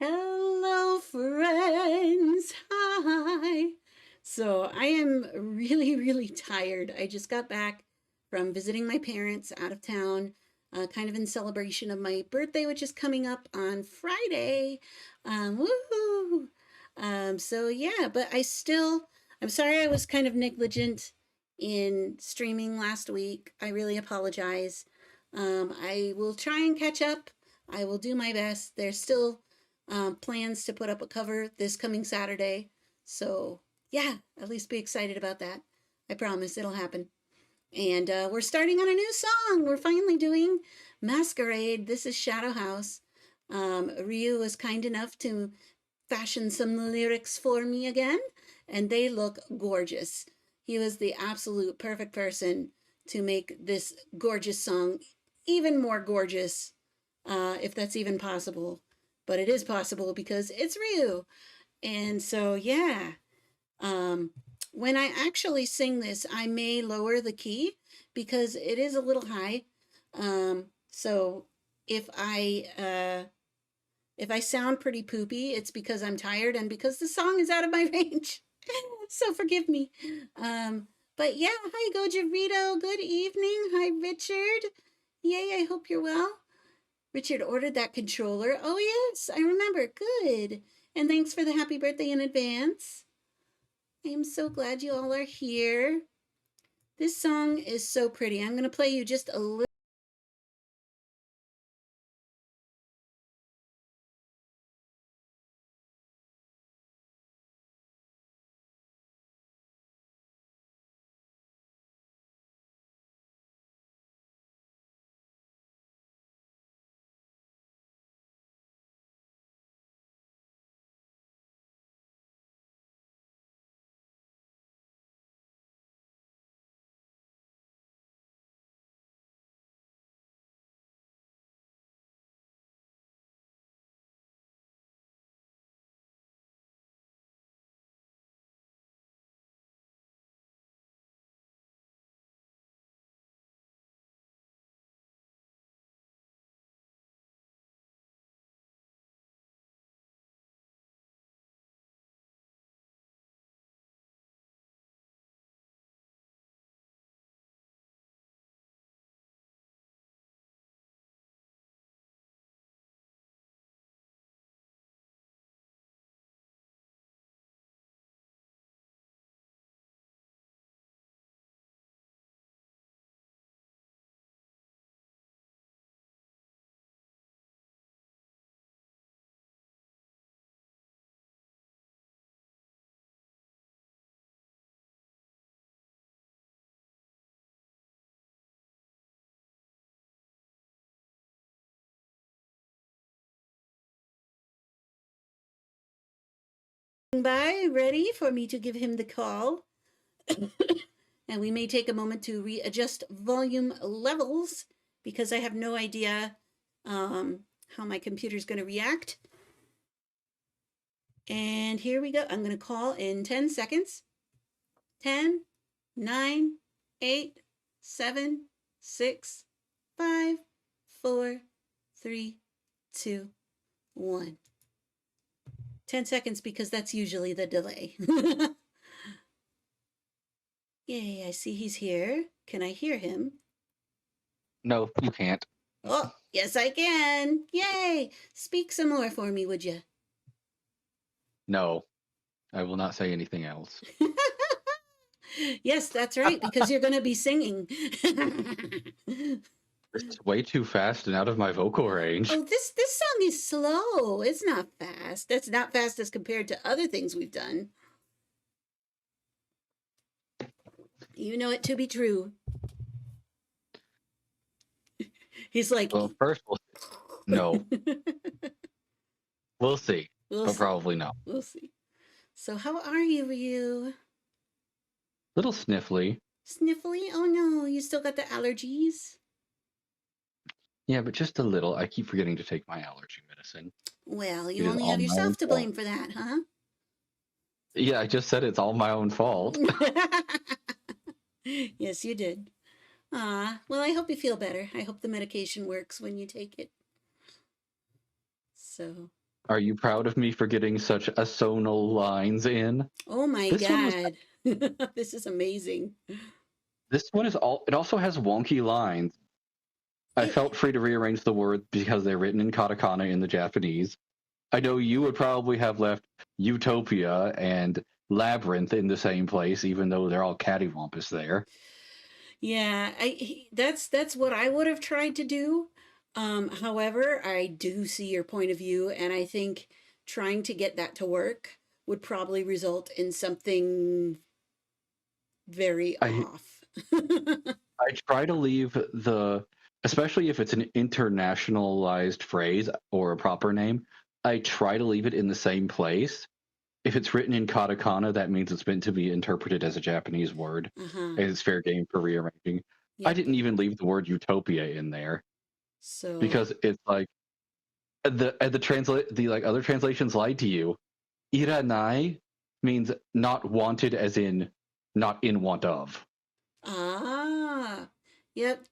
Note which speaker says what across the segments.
Speaker 1: Hello, friends. Hi. So I am really, really tired. I just got back from visiting my parents out of town, kind of in celebration of my birthday, which is coming up on Friday. Woohoo! So yeah, but I'm sorry I was kind of negligent in streaming last week. I really apologize. I will try and catch up. I will do my best. There's still plans to put up a cover this coming Saturday. So, yeah, at least be excited about that. I promise it'll happen. And we're starting on a new song. We're finally doing Masquerade. This is Shadow House. Ryu was kind enough to fashion some lyrics for me again, and they look gorgeous. He was the absolute perfect person to make this gorgeous song even more gorgeous, if that's even possible. But it is possible because it's Ryu. And so, yeah, um, when I actually sing this, I may lower the key because it is a little high. So if I if I sound pretty poopy, it's because I'm tired and because the song is out of my range. So forgive me. But yeah, hi Goja Rito. Good evening. Hi Richard. Yay, I hope you're well. Richard ordered that controller. Oh yes, I remember. Good. And thanks for the happy birthday in advance. I am so glad you all are here. This song is so pretty. I'm going to play you just a little by, ready for me to give him the call. And we may take a moment to readjust volume levels because I have no idea how my computer's going to react. And here we go. I'm going to call in 10 seconds. 10, 9, 8, 7, 6, 5, 4, 3, 2, 1. 10 seconds because that's usually the delay. Yay, I see he's here. Can I hear him?
Speaker 2: No, you can't.
Speaker 1: Oh, yes, I can. Yay! Speak some more for me, would you?
Speaker 2: No, I will not say anything else.
Speaker 1: Yes, that's right, because you're going to be singing.
Speaker 2: It's way too fast and out of my vocal range.
Speaker 1: Oh, this song is slow. It's not fast. It's not fast as compared to other things we've done. You know it to be true. He's like,
Speaker 2: Well, first no. We'll see,
Speaker 1: we'll
Speaker 2: but
Speaker 1: see.
Speaker 2: probably not.
Speaker 1: We'll see. So how are you?
Speaker 2: Little sniffly.
Speaker 1: Sniffly? Oh no, you still got the allergies?
Speaker 2: Yeah, but just a little. I keep forgetting to take my allergy medicine.
Speaker 1: Well,
Speaker 2: It
Speaker 1: you
Speaker 2: is
Speaker 1: only
Speaker 2: all
Speaker 1: have
Speaker 2: my own
Speaker 1: yourself to
Speaker 2: fault.
Speaker 1: blame for that, huh?
Speaker 2: Yeah, I just said it's all my own fault.
Speaker 1: Yes, you did. Well, I hope you feel better. I hope the medication works when you take it. So.
Speaker 2: Are you proud of me for getting such asonal lines in?
Speaker 1: Oh my
Speaker 2: This one was.
Speaker 1: God. This is amazing.
Speaker 2: This one is all. It also has wonky lines. I
Speaker 1: It,
Speaker 2: felt free to rearrange the words because they're written in katakana in the Japanese. I know you would probably have left Utopia and Labyrinth in the same place, even though they're all cattywampus there.
Speaker 1: yeah, that's what I would have tried to do. However, I do see your point of view, and I think trying to get that to work would probably result in something very
Speaker 2: I
Speaker 1: off.
Speaker 2: I try to leave especially if it's an internationalized phrase or a proper name, I try to leave it in the same place. If it's written in katakana, that means it's meant to be interpreted as a Japanese word,
Speaker 1: Uh-huh.
Speaker 2: and it's fair game for rearranging. I
Speaker 1: Yep.
Speaker 2: didn't even leave the word utopia in there
Speaker 1: So,
Speaker 2: because it's like the like other translations lied to you. Iranai means not wanted, as in not in want of.
Speaker 1: ah, yep.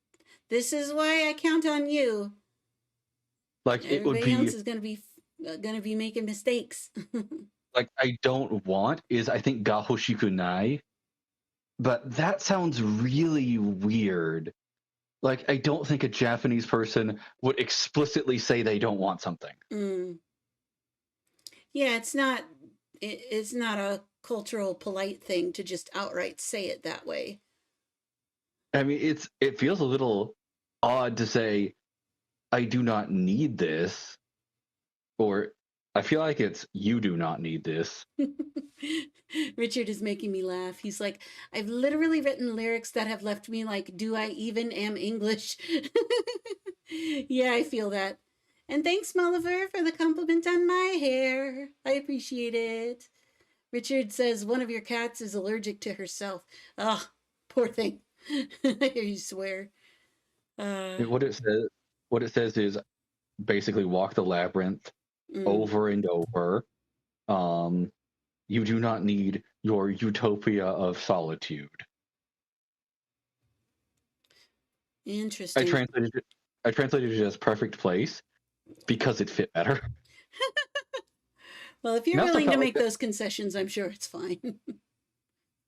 Speaker 1: This is why I count on you.
Speaker 2: Like it would
Speaker 1: Everybody else
Speaker 2: be
Speaker 1: is gonna be making mistakes.
Speaker 2: like I don't want is I think gahoshikunai, but that sounds really weird. Like I don't think a Japanese person would explicitly say they don't want something.
Speaker 1: Mm. Yeah, it's not a cultural polite thing to just outright say it that way.
Speaker 2: I mean, it feels a little odd to say I do not need this, or I feel like it's you do not need this.
Speaker 1: Richard is making me laugh. He's like, I've literally written lyrics that have left me like, do I even am English? Yeah, I feel that. And thanks, Molliver, for the compliment on my hair. I appreciate it. Richard says one of your cats is allergic to herself. Oh, poor thing. I hear you swear. Uh,
Speaker 2: What it says is basically walk the labyrinth
Speaker 1: mm,
Speaker 2: over and over. Um, you do not need your utopia of solitude. I
Speaker 1: interesting.
Speaker 2: translated it. I translated it as perfect place because it fit better.
Speaker 1: Well, if
Speaker 2: And
Speaker 1: you're
Speaker 2: I also
Speaker 1: willing to
Speaker 2: felt like
Speaker 1: make those concessions, I'm sure it's fine.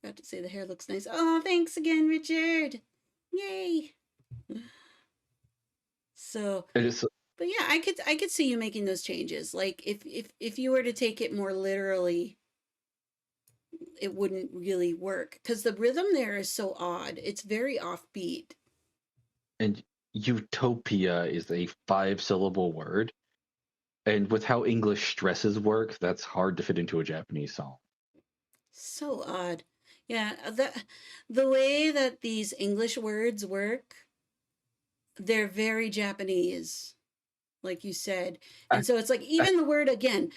Speaker 1: Got to say the hair looks nice. Oh, thanks again, Richard. Yay. So,
Speaker 2: it is.
Speaker 1: but yeah, I could see you making those changes. Like if you were to take it more literally, it wouldn't really work because the rhythm there is so odd. It's very offbeat.
Speaker 2: And utopia is a 5-syllable word, and with how English stresses work, that's hard to fit into a Japanese song.
Speaker 1: So odd. Yeah, the way that these English words work, they're very Japanese, like you said.
Speaker 2: I,
Speaker 1: And so it's like
Speaker 2: I,
Speaker 1: even the word again,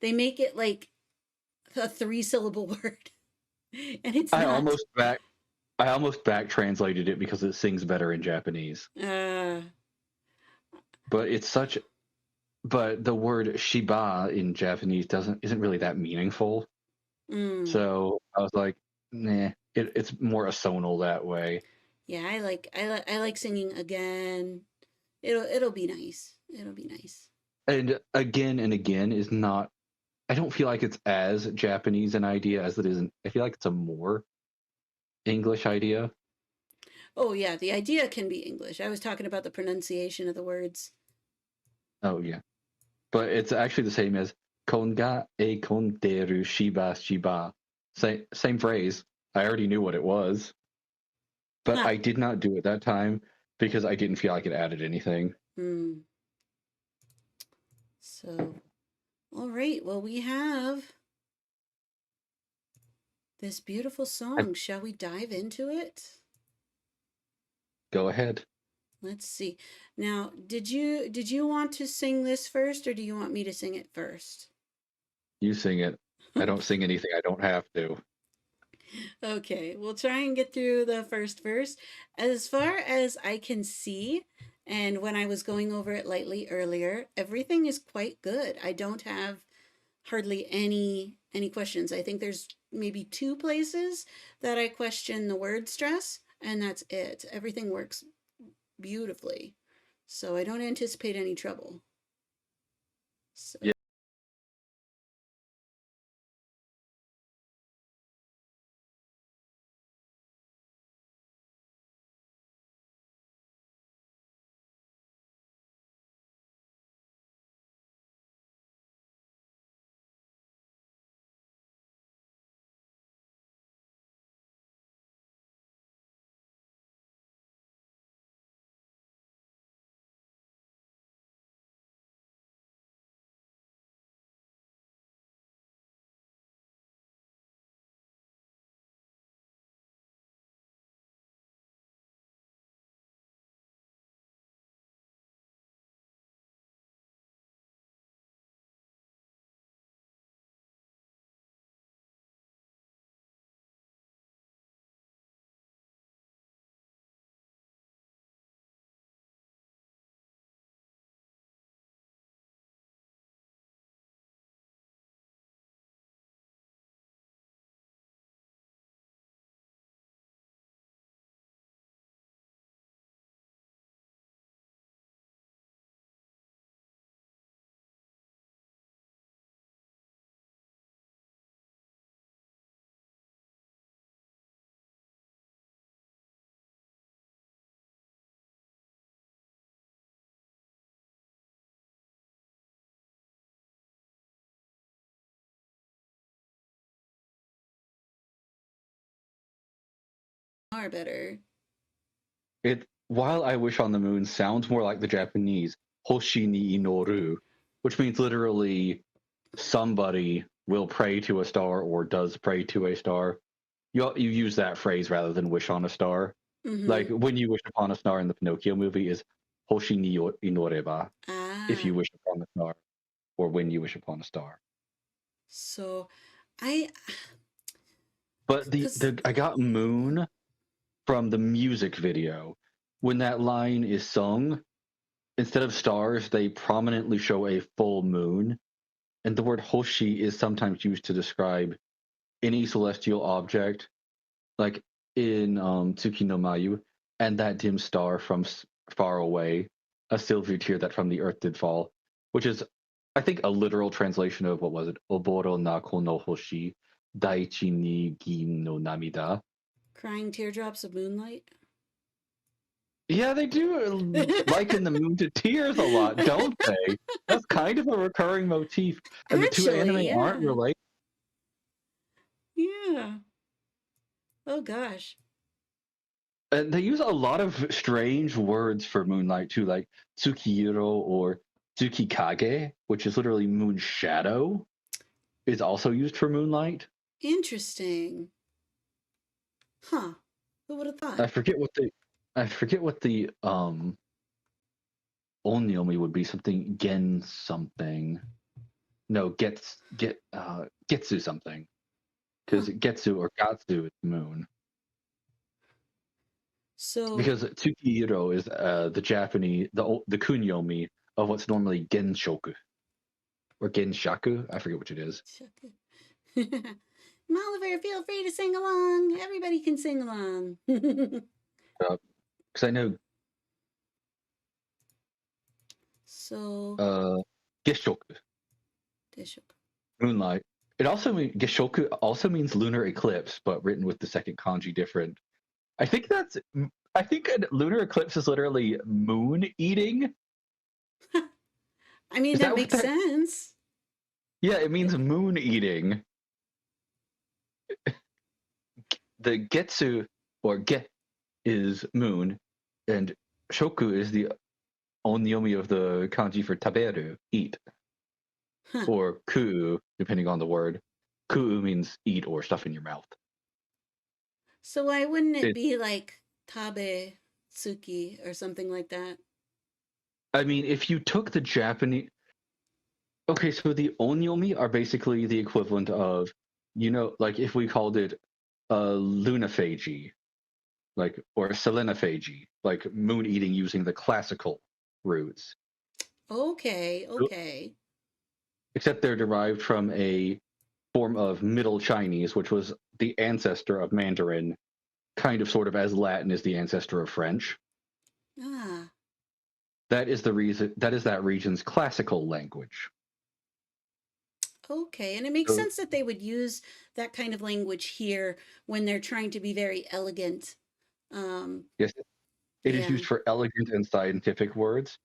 Speaker 1: they make it like a 3 syllable word, and it's
Speaker 2: I
Speaker 1: not.
Speaker 2: almost back I almost back translated it because it sings better in Japanese.
Speaker 1: Uh,
Speaker 2: But it's such but the word shiba in Japanese isn't really that meaningful.
Speaker 1: mm,
Speaker 2: So I was like, nah, it's more asonal that way.
Speaker 1: yeah, I like singing again. It'll be nice. It'll be nice.
Speaker 2: And again is not I don't feel like it's as Japanese an idea as it is. I feel like it's a more English idea.
Speaker 1: Oh yeah, the idea can be English. I was talking about the pronunciation of the words.
Speaker 2: Oh yeah, but it's actually the same as konga e konteru shiba shiba. Same phrase. I already knew what it was, but
Speaker 1: Huh.
Speaker 2: I did not do it that time because I didn't feel like it added anything.
Speaker 1: Hmm. So, all right. Well, we have this beautiful
Speaker 2: I,
Speaker 1: song. Shall we dive into it?
Speaker 2: go ahead,
Speaker 1: Let's see. Now, did you want to sing this first, or do you want me to sing it first?
Speaker 2: you sing it. I don't sing anything. I don't have to.
Speaker 1: Okay, we'll try and get through the first verse. As far as I can see, and when I was going over it lightly earlier, everything is quite good. I don't have hardly any questions. I think there's maybe 2 places that I question the word stress, and that's it. Everything works beautifully. So I don't anticipate any trouble. So
Speaker 2: Yeah,
Speaker 1: are better.
Speaker 2: it. While I wish on the moon sounds more like the Japanese hoshi ni inoru, which means literally somebody will pray to a star or does pray to a star. You use that phrase rather than wish on a star. Like
Speaker 1: Mm-hmm.
Speaker 2: when you wish upon a star in the Pinocchio movie is hoshi ni inoreba, if
Speaker 1: Ah,
Speaker 2: you wish upon a star, or when you wish upon a star.
Speaker 1: so I,
Speaker 2: But
Speaker 1: because
Speaker 2: I got moon from the music video. When that line is sung, instead of stars, they prominently show a full moon. And the word hoshi is sometimes used to describe any celestial object, like in Tsuki no Mayu, and that dim star from far away, a silver tear that from the earth did fall, which is, I think, a literal translation of what was it? Oboro na kono hoshi, daichi ni gin no namida.
Speaker 1: crying teardrops of moonlight.
Speaker 2: Yeah, they do liken the moon to tears a lot, don't they? That's kind of a recurring motif, and the two
Speaker 1: Actually,
Speaker 2: anime aren't
Speaker 1: yeah.
Speaker 2: related.
Speaker 1: Yeah. Oh gosh.
Speaker 2: And they use a lot of strange words for moonlight too, like tsukihiro or tsukikage, which is literally moon shadow, is also used for moonlight.
Speaker 1: Interesting. Huh. Who would have thought?
Speaker 2: I forget what the I forget what the onyomi would be, something gen something. no, Getsu something.
Speaker 1: Huh.
Speaker 2: Because Getsu or Gatsu is moon.
Speaker 1: So,
Speaker 2: Because Tsukihiro is the Japanese, the kunyomi of what's normally Genshoku or Genshaku. I forget which it is.
Speaker 1: Oliver, feel free to sing along. Everybody can sing along.
Speaker 2: Because I know
Speaker 1: So,
Speaker 2: uh, Geshoku,
Speaker 1: Deshoku.
Speaker 2: moonlight. It also Geshoku also means lunar eclipse, but written with the second kanji different. I think a lunar eclipse is literally moon eating.
Speaker 1: I mean,
Speaker 2: Is
Speaker 1: that
Speaker 2: that what
Speaker 1: makes
Speaker 2: that?
Speaker 1: sense.
Speaker 2: Yeah, it means
Speaker 1: Like,
Speaker 2: moon eating. The Getsu or Get is moon, and Shoku is the onyomi of the kanji for taberu, eat,
Speaker 1: huh.
Speaker 2: or ku, depending on the word. Ku means eat or stuff in your mouth.
Speaker 1: So why wouldn't it
Speaker 2: It,
Speaker 1: be like Tabe Tsuki or something like that?
Speaker 2: I mean, if you took the Japanese, okay, so the onyomi are basically the equivalent of, like if we called it lunaphagy, like or selenophagy, like moon eating using the classical roots.
Speaker 1: Okay, okay.
Speaker 2: Except they're derived from a form of Middle Chinese, which was the ancestor of Mandarin, kind of sort of as Latin is the ancestor of French.
Speaker 1: Ah,
Speaker 2: That is the reason that is that region's classical language.
Speaker 1: okay. And it makes
Speaker 2: So
Speaker 1: sense that they would use that kind of language here when they're trying to be very elegant. Um,
Speaker 2: yes, it is
Speaker 1: yeah.
Speaker 2: used for elegant and scientific words.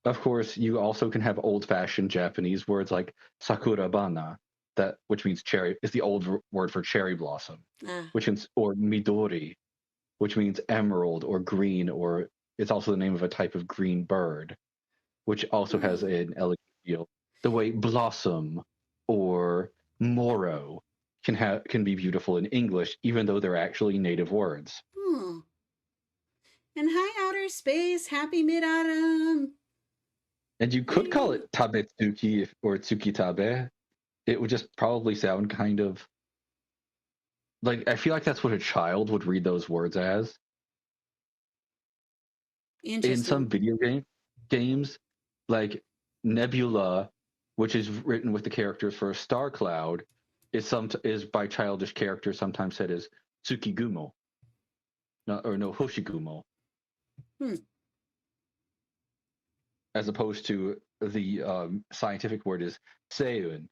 Speaker 2: Of course, you also can have old-fashioned Japanese words like sakurabana, which means cherry, is the old word for cherry blossom,
Speaker 1: Ah.
Speaker 2: which is or midori, which means emerald or green, or it's also the name of a type of green bird, which also has
Speaker 1: Oh.
Speaker 2: an elegant feel. The way blossom or moro can be beautiful in English, even though they're actually native words.
Speaker 1: Oh. And hi, outer space. Happy mid-autumn.
Speaker 2: And you
Speaker 1: There
Speaker 2: could call
Speaker 1: you
Speaker 2: it tabetsuki or tsukitabe. It would just probably sound kind of like I feel like that's what a child would read those words as. In some
Speaker 1: Interesting.
Speaker 2: games, like Nebula, which is written with the characters for a star cloud, is by childish characters sometimes said as Tsukigumo, no Hoshigumo,
Speaker 1: Hmm.
Speaker 2: as opposed to the scientific word is Seiyun,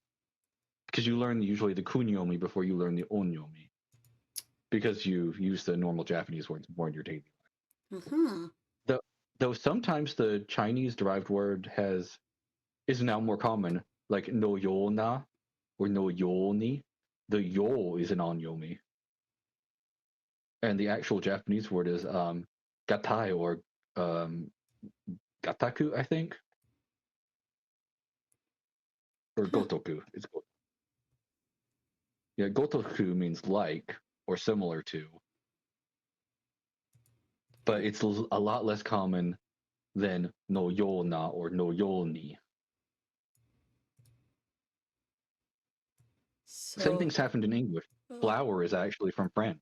Speaker 2: because you learn usually the kunyomi before you learn the onyomi, because you use the normal Japanese words more in your daily life.
Speaker 1: Uh-huh.
Speaker 2: Though, though sometimes the Chinese derived word is now more common, like no yona or no yoni. The yo is an onyomi, and the actual Japanese word is gatai or um, gataku, I think, or
Speaker 1: Huh.
Speaker 2: gotoku. Yeah, gotoku means like or similar to, but it's a lot less common than no yona or no yoni. Same
Speaker 1: So,
Speaker 2: things happened in English.
Speaker 1: oh,
Speaker 2: Flower is actually from French.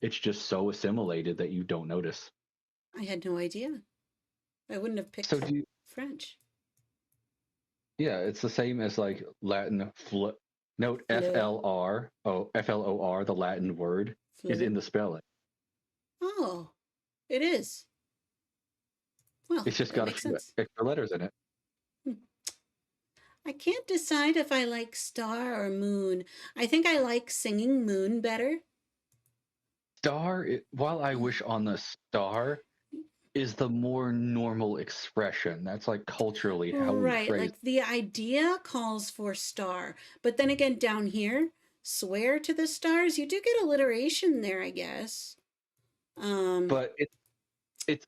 Speaker 2: It's just so assimilated that you don't notice.
Speaker 1: I had no idea. I wouldn't have
Speaker 2: So
Speaker 1: picked
Speaker 2: do you,
Speaker 1: French.
Speaker 2: yeah, it's the same as like Latin note
Speaker 1: Fleur,
Speaker 2: FLOR, the Latin word is
Speaker 1: fleur.
Speaker 2: in the spelling.
Speaker 1: Oh, it is. Well,
Speaker 2: It's just
Speaker 1: that
Speaker 2: got a
Speaker 1: makes
Speaker 2: few
Speaker 1: sense.
Speaker 2: extra letters in it.
Speaker 1: Hmm. I can't decide if I like star or moon. I think I like singing moon better.
Speaker 2: While I wish on the star is the more normal expression. That's like culturally how we
Speaker 1: Right,
Speaker 2: phrase.
Speaker 1: like the idea calls for star, but then again, down here, swear to the stars, you do get alliteration there, I guess. Um,
Speaker 2: But it's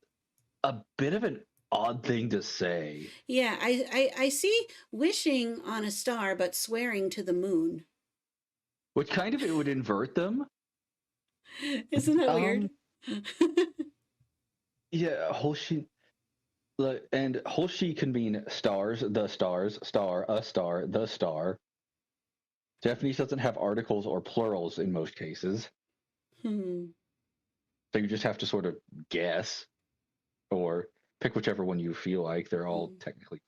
Speaker 2: a bit of an odd thing to say.
Speaker 1: yeah, I see wishing on a star, but swearing to the moon.
Speaker 2: Which kind of it would invert them.
Speaker 1: Isn't that
Speaker 2: Um,
Speaker 1: weird?
Speaker 2: yeah, Hoshin. And Holshi can mean stars, the stars, star, a star, the star. Japanese doesn't have articles or plurals in most cases.
Speaker 1: Hmm.
Speaker 2: So you just have to sort of guess or pick whichever one you feel like. They're all
Speaker 1: Hmm.
Speaker 2: technically.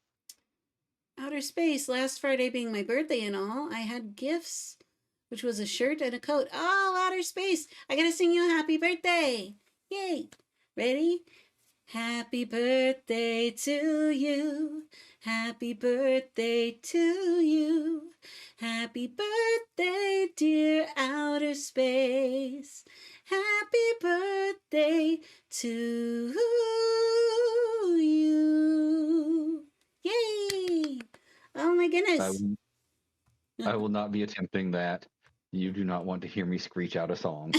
Speaker 1: Outer space. Last Friday being my birthday and all, I had gifts, which was a shirt and a coat. Oh, outer space. I gotta sing you a happy birthday. Yay. Ready? Happy birthday to you. Happy birthday to you. Happy birthday, dear outer space. Happy birthday to you. Yay! Oh my
Speaker 2: I,
Speaker 1: goodness.
Speaker 2: will- I will not be attempting that. You do not want to hear me screech out a song.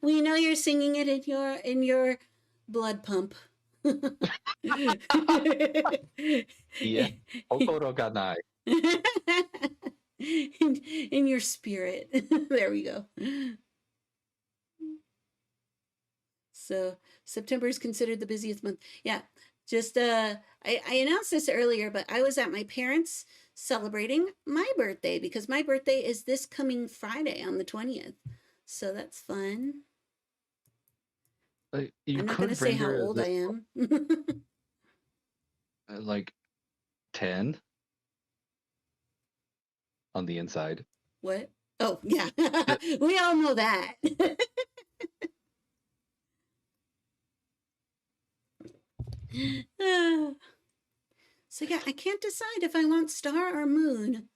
Speaker 1: We know you're singing it in your blood pump.
Speaker 2: Yeah. Okoro ga nai.
Speaker 1: in your spirit. There we go. So September is considered the busiest month. Yeah, just I announced this earlier, but I was at my parents' celebrating my birthday because my birthday is this coming Friday on the 20th. So that's fun.
Speaker 2: You
Speaker 1: I'm not gonna
Speaker 2: could
Speaker 1: say how
Speaker 2: render
Speaker 1: old I
Speaker 2: this
Speaker 1: am.
Speaker 2: like 10 on the inside.
Speaker 1: What? Oh, yeah.
Speaker 2: Uh,
Speaker 1: We all know that. So yeah, I can't decide if I want star or moon.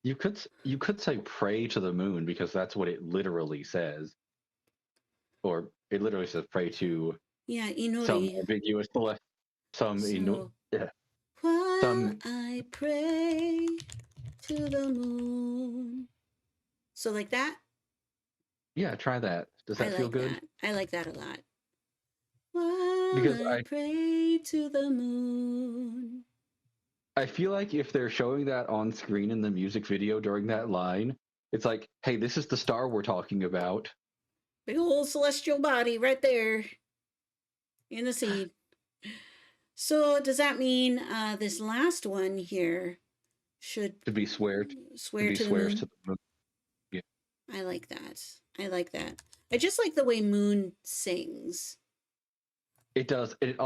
Speaker 2: You could say pray to the moon because that's what it literally says. Or it literally says pray to
Speaker 1: Yeah,
Speaker 2: some
Speaker 1: inori.
Speaker 2: ambiguous
Speaker 1: So
Speaker 2: yeah,
Speaker 1: while
Speaker 2: some
Speaker 1: I pray to the moon. So like that,
Speaker 2: yeah, try that. Does
Speaker 1: I
Speaker 2: that feel
Speaker 1: like
Speaker 2: good?
Speaker 1: that. I like that a lot. While
Speaker 2: Because
Speaker 1: I pray to the moon.
Speaker 2: I feel like if they're showing that on screen in the music video during that line, it's like, hey, this is the star we're talking about.
Speaker 1: Big old celestial body right there in the scene. So does that mean this last one here should
Speaker 2: To be swear to
Speaker 1: swear
Speaker 2: be
Speaker 1: to the
Speaker 2: swears
Speaker 1: moon?
Speaker 2: to the moon. Yeah.
Speaker 1: I like that. I like that. I just like the way Moon sings.
Speaker 2: It does. It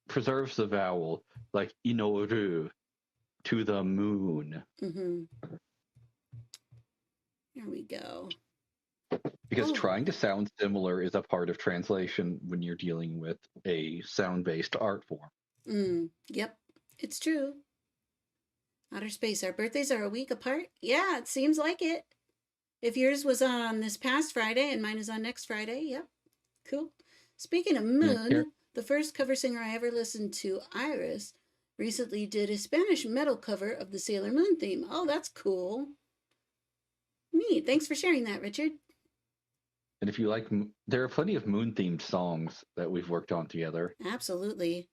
Speaker 2: preserves the vowel like inoru to the moon.
Speaker 1: Mm-hmm. Here we go.
Speaker 2: Because
Speaker 1: Oh,
Speaker 2: trying to sound similar is a part of translation when you're dealing with a sound-based art form.
Speaker 1: yep, it's true. Outer space. Our birthdays are a week apart. Yeah, it seems like it. If yours was on this past Friday and mine is on next Friday, yep, cool. Speaking of
Speaker 2: Here,
Speaker 1: Moon, the first cover singer I ever listened to, Iris, recently did a Spanish metal cover of the Sailor Moon theme. Oh, that's cool. Neat. Thanks for sharing that, Richard.
Speaker 2: and if you like, there are plenty of moon-themed songs that we've worked on together.
Speaker 1: Absolutely.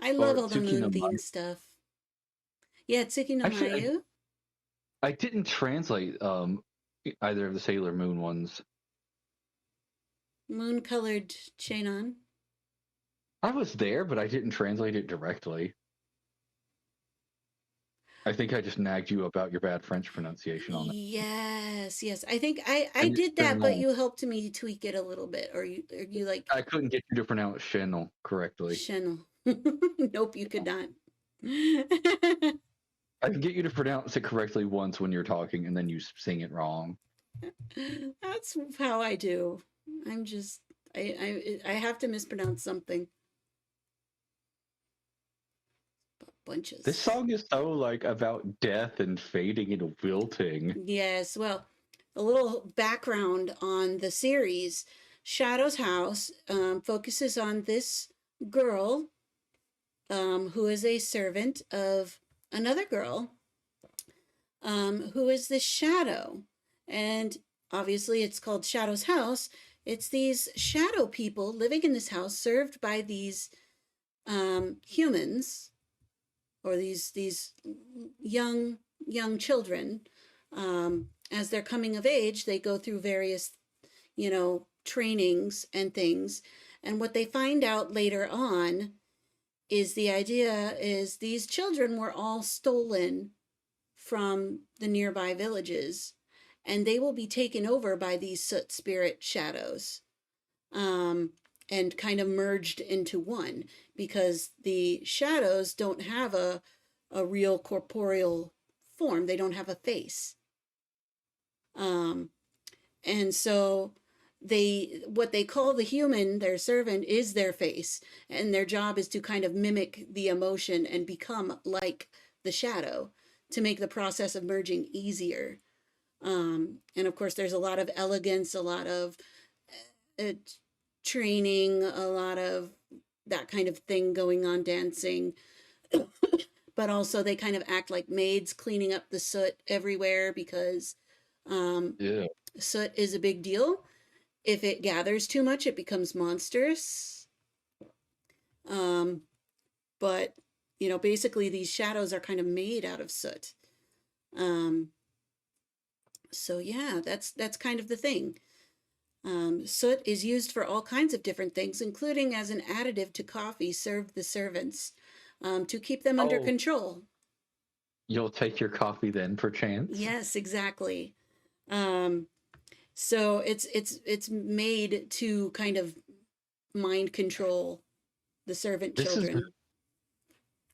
Speaker 1: I love
Speaker 2: Or
Speaker 1: all the
Speaker 2: Tsuki
Speaker 1: moon
Speaker 2: no
Speaker 1: theme
Speaker 2: Mai.
Speaker 1: stuff. Yeah, Tsuki no
Speaker 2: Actually,
Speaker 1: Mayu.
Speaker 2: I didn't translate either of the Sailor Moon ones.
Speaker 1: Moon colored Chainon.
Speaker 2: I was there, but I didn't translate it directly. I think I just nagged you about your bad French pronunciation on it.
Speaker 1: Yes, yes. I think I
Speaker 2: And it's
Speaker 1: did that, but
Speaker 2: Chenon.
Speaker 1: you helped me tweak it a little bit. Or you like
Speaker 2: I couldn't get you to pronounce Chenel correctly.
Speaker 1: Chanel. Nope, you could not.
Speaker 2: I can get you to pronounce it correctly once when you're talking, and then you sing it wrong.
Speaker 1: That's how I do. I'm just I have to mispronounce something.
Speaker 2: This
Speaker 1: Bunches.
Speaker 2: song is so like about death and fading and wilting.
Speaker 1: Yes, well, a little background on the series. Shadow's House focuses on this girl who is a servant of another girl who is the shadow. And obviously, it's called Shadow's House. It's these shadow people living in this house, served by these humans or these young children. As they're coming of age, they go through various, trainings and things. And what they find out later on is the idea is these children were all stolen from the nearby villages, and they will be taken over by these soot spirit shadows, um, and kind of merged into one, because the shadows don't have a real corporeal form. They don't have a face. Um, and so what they call the human, their servant, is their face, and their job is to kind of mimic the emotion and become like the shadow to make the process of merging easier. And of course, there's a lot of elegance, a lot of uh, training, a lot of that kind of thing going on, dancing. But also, they kind of act like maids cleaning up the soot everywhere, because um,
Speaker 2: Yeah.
Speaker 1: soot is a big deal. If it gathers too much, it becomes monstrous. Um, but basically, these shadows are kind of made out of soot. Um, so yeah, that's kind of the thing. Soot is used for all kinds of different things, including as an additive to coffee served the servants, to keep them under
Speaker 2: Oh,
Speaker 1: control.
Speaker 2: you'll take your coffee then, perchance?
Speaker 1: Yes, exactly. Um, so it's made to kind of mind control the servant
Speaker 2: This is.
Speaker 1: children.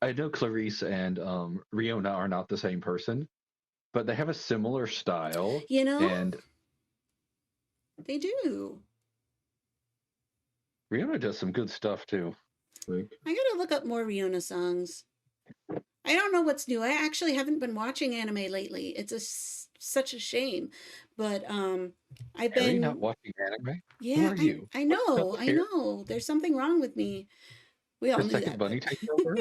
Speaker 2: I know Clarice and Riona are not the same person, but they have a similar style,
Speaker 1: You know,
Speaker 2: and
Speaker 1: they do.
Speaker 2: Riona does some good stuff too. Like,
Speaker 1: I gotta look up more Riona songs. I don't know what's new. I actually haven't been watching anime lately. Such a shame, but I've
Speaker 2: are you not
Speaker 1: been.
Speaker 2: watching anime? Who
Speaker 1: Yeah,
Speaker 2: are
Speaker 1: I
Speaker 2: you?
Speaker 1: I
Speaker 2: What's up
Speaker 1: know, I
Speaker 2: here?
Speaker 1: know. There's something wrong with me. We all
Speaker 2: The
Speaker 1: knew
Speaker 2: second
Speaker 1: that, but
Speaker 2: bunny takes over?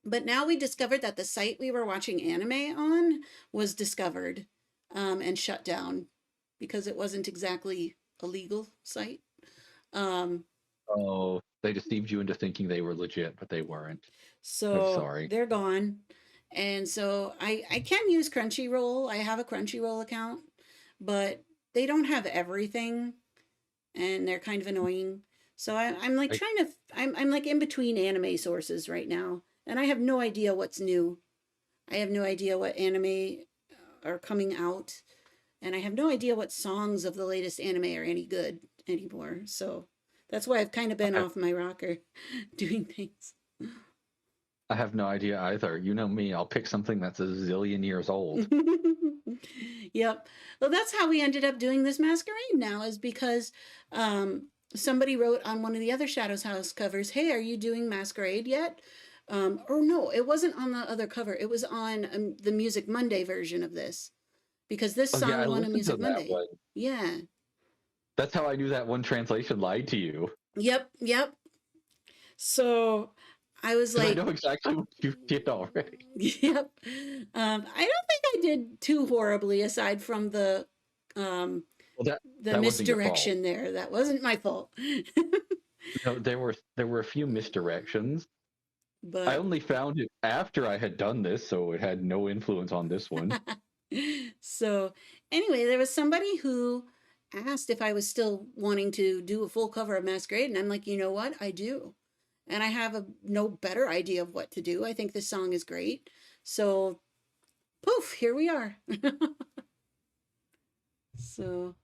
Speaker 1: but now we discovered that the site we were watching anime on was discovered, and shut down because it wasn't exactly a legal site. Um,
Speaker 2: Oh, they deceived you into thinking they were legit, but they weren't. I'm
Speaker 1: so
Speaker 2: sorry.
Speaker 1: they're gone. And so I can use Crunchyroll. I have a Crunchyroll account, but they don't have everything, and they're kind of annoying. So I'm like
Speaker 2: I,
Speaker 1: trying to, I'm like in between anime sources right now, and I have no idea what's new. I have no idea what anime are coming out, and I have no idea what songs of the latest anime are any good anymore. So that's why I've kind of been
Speaker 2: I,
Speaker 1: off my rocker doing things.
Speaker 2: I have no idea either. You know me, I'll pick something that's a zillion years old.
Speaker 1: Yep. Well, that's how we ended up doing this masquerade now, is because somebody wrote on one of the other Shadows House covers, "Hey, are you doing Masquerade yet?" Or no, it wasn't on the other cover. It was on the Music Monday version of this, because this
Speaker 2: Oh yeah, I
Speaker 1: song won a
Speaker 2: listened to
Speaker 1: Music
Speaker 2: that
Speaker 1: Monday.
Speaker 2: one.
Speaker 1: Yeah.
Speaker 2: That's how I knew that one translation lied to you.
Speaker 1: Yep. Yep. So I was
Speaker 2: Because I
Speaker 1: like,
Speaker 2: know exactly what you did already.
Speaker 1: yep. I don't think I did too horribly, aside from um,
Speaker 2: Well,
Speaker 1: the
Speaker 2: that wasn't your fault.
Speaker 1: misdirection there. That wasn't my fault.
Speaker 2: No, there were a few misdirections. I
Speaker 1: But
Speaker 2: only found it after I had done this, so it had no influence on this one.
Speaker 1: so anyway, there was somebody who asked if I was still wanting to do a full cover of Masquerade, and I'm like, you know what? I do. And I have no better idea of what to do. I think this song is great. So poof, here we are. So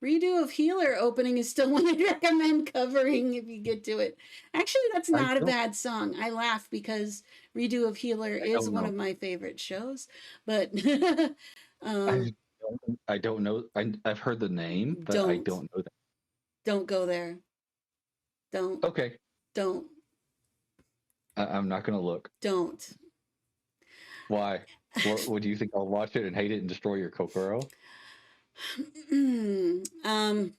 Speaker 1: redo of Healer opening is still one I'd recommend covering if you get to it. Actually, that's
Speaker 2: I
Speaker 1: not a
Speaker 2: don't
Speaker 1: bad song. I laugh because Redo of Healer
Speaker 2: I
Speaker 1: is
Speaker 2: don't
Speaker 1: one
Speaker 2: know.
Speaker 1: of my favorite shows. But um,
Speaker 2: I don't know. I've heard the name, but I
Speaker 1: don't
Speaker 2: don't know that.
Speaker 1: don't go there. Don't
Speaker 2: Okay,
Speaker 1: don't
Speaker 2: I'm not gonna look.
Speaker 1: don't.
Speaker 2: Why? What would you think? I'll watch it and hate it and destroy your Kokoro?
Speaker 1: um,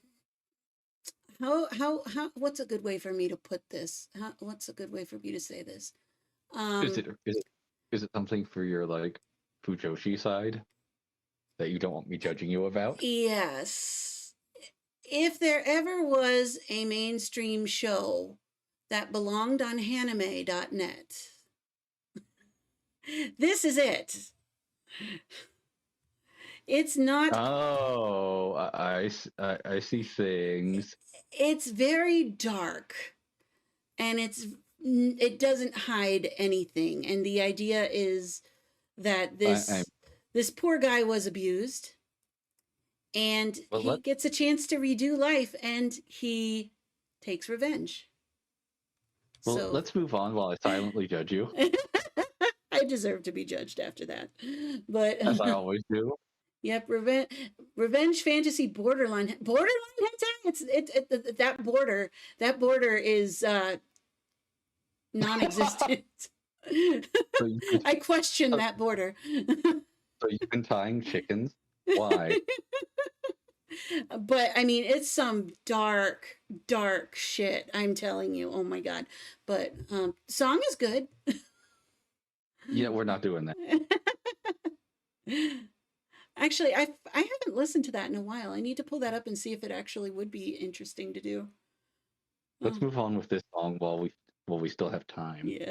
Speaker 1: how? What's a good way for me to put this? What's a good way for me to say this?
Speaker 2: Is
Speaker 1: Um,
Speaker 2: it is it is it something for your like Fujoshi side that you don't want me judging you about?
Speaker 1: yes. If there ever was a mainstream show that belonged on hanime.net, this is it. It's not.
Speaker 2: Oh, I see things.
Speaker 1: it's very dark, and it doesn't hide anything. And the idea is that
Speaker 2: I
Speaker 1: this poor guy was abused, and
Speaker 2: well
Speaker 1: he
Speaker 2: let
Speaker 1: gets a chance to redo life, and he takes revenge.
Speaker 2: well
Speaker 1: So
Speaker 2: let's move on while I silently judge you,
Speaker 1: I deserve to be judged after that. But
Speaker 2: as I always do.
Speaker 1: yep, revenge fantasy borderline hentai. That border is non-existent.
Speaker 2: So you've been,
Speaker 1: I question
Speaker 2: so
Speaker 1: that border.
Speaker 2: you've been tying chickens. Why?
Speaker 1: But I mean, it's some dark shit. I'm telling you. Oh my god. But song is good.
Speaker 2: Yeah, we're not doing that.
Speaker 1: Actually, I haven't listened to that in a while. I need to pull that up and see if it actually would be interesting to do.
Speaker 2: Let's
Speaker 1: Oh,
Speaker 2: move on with this song while we still have time.
Speaker 1: yeah.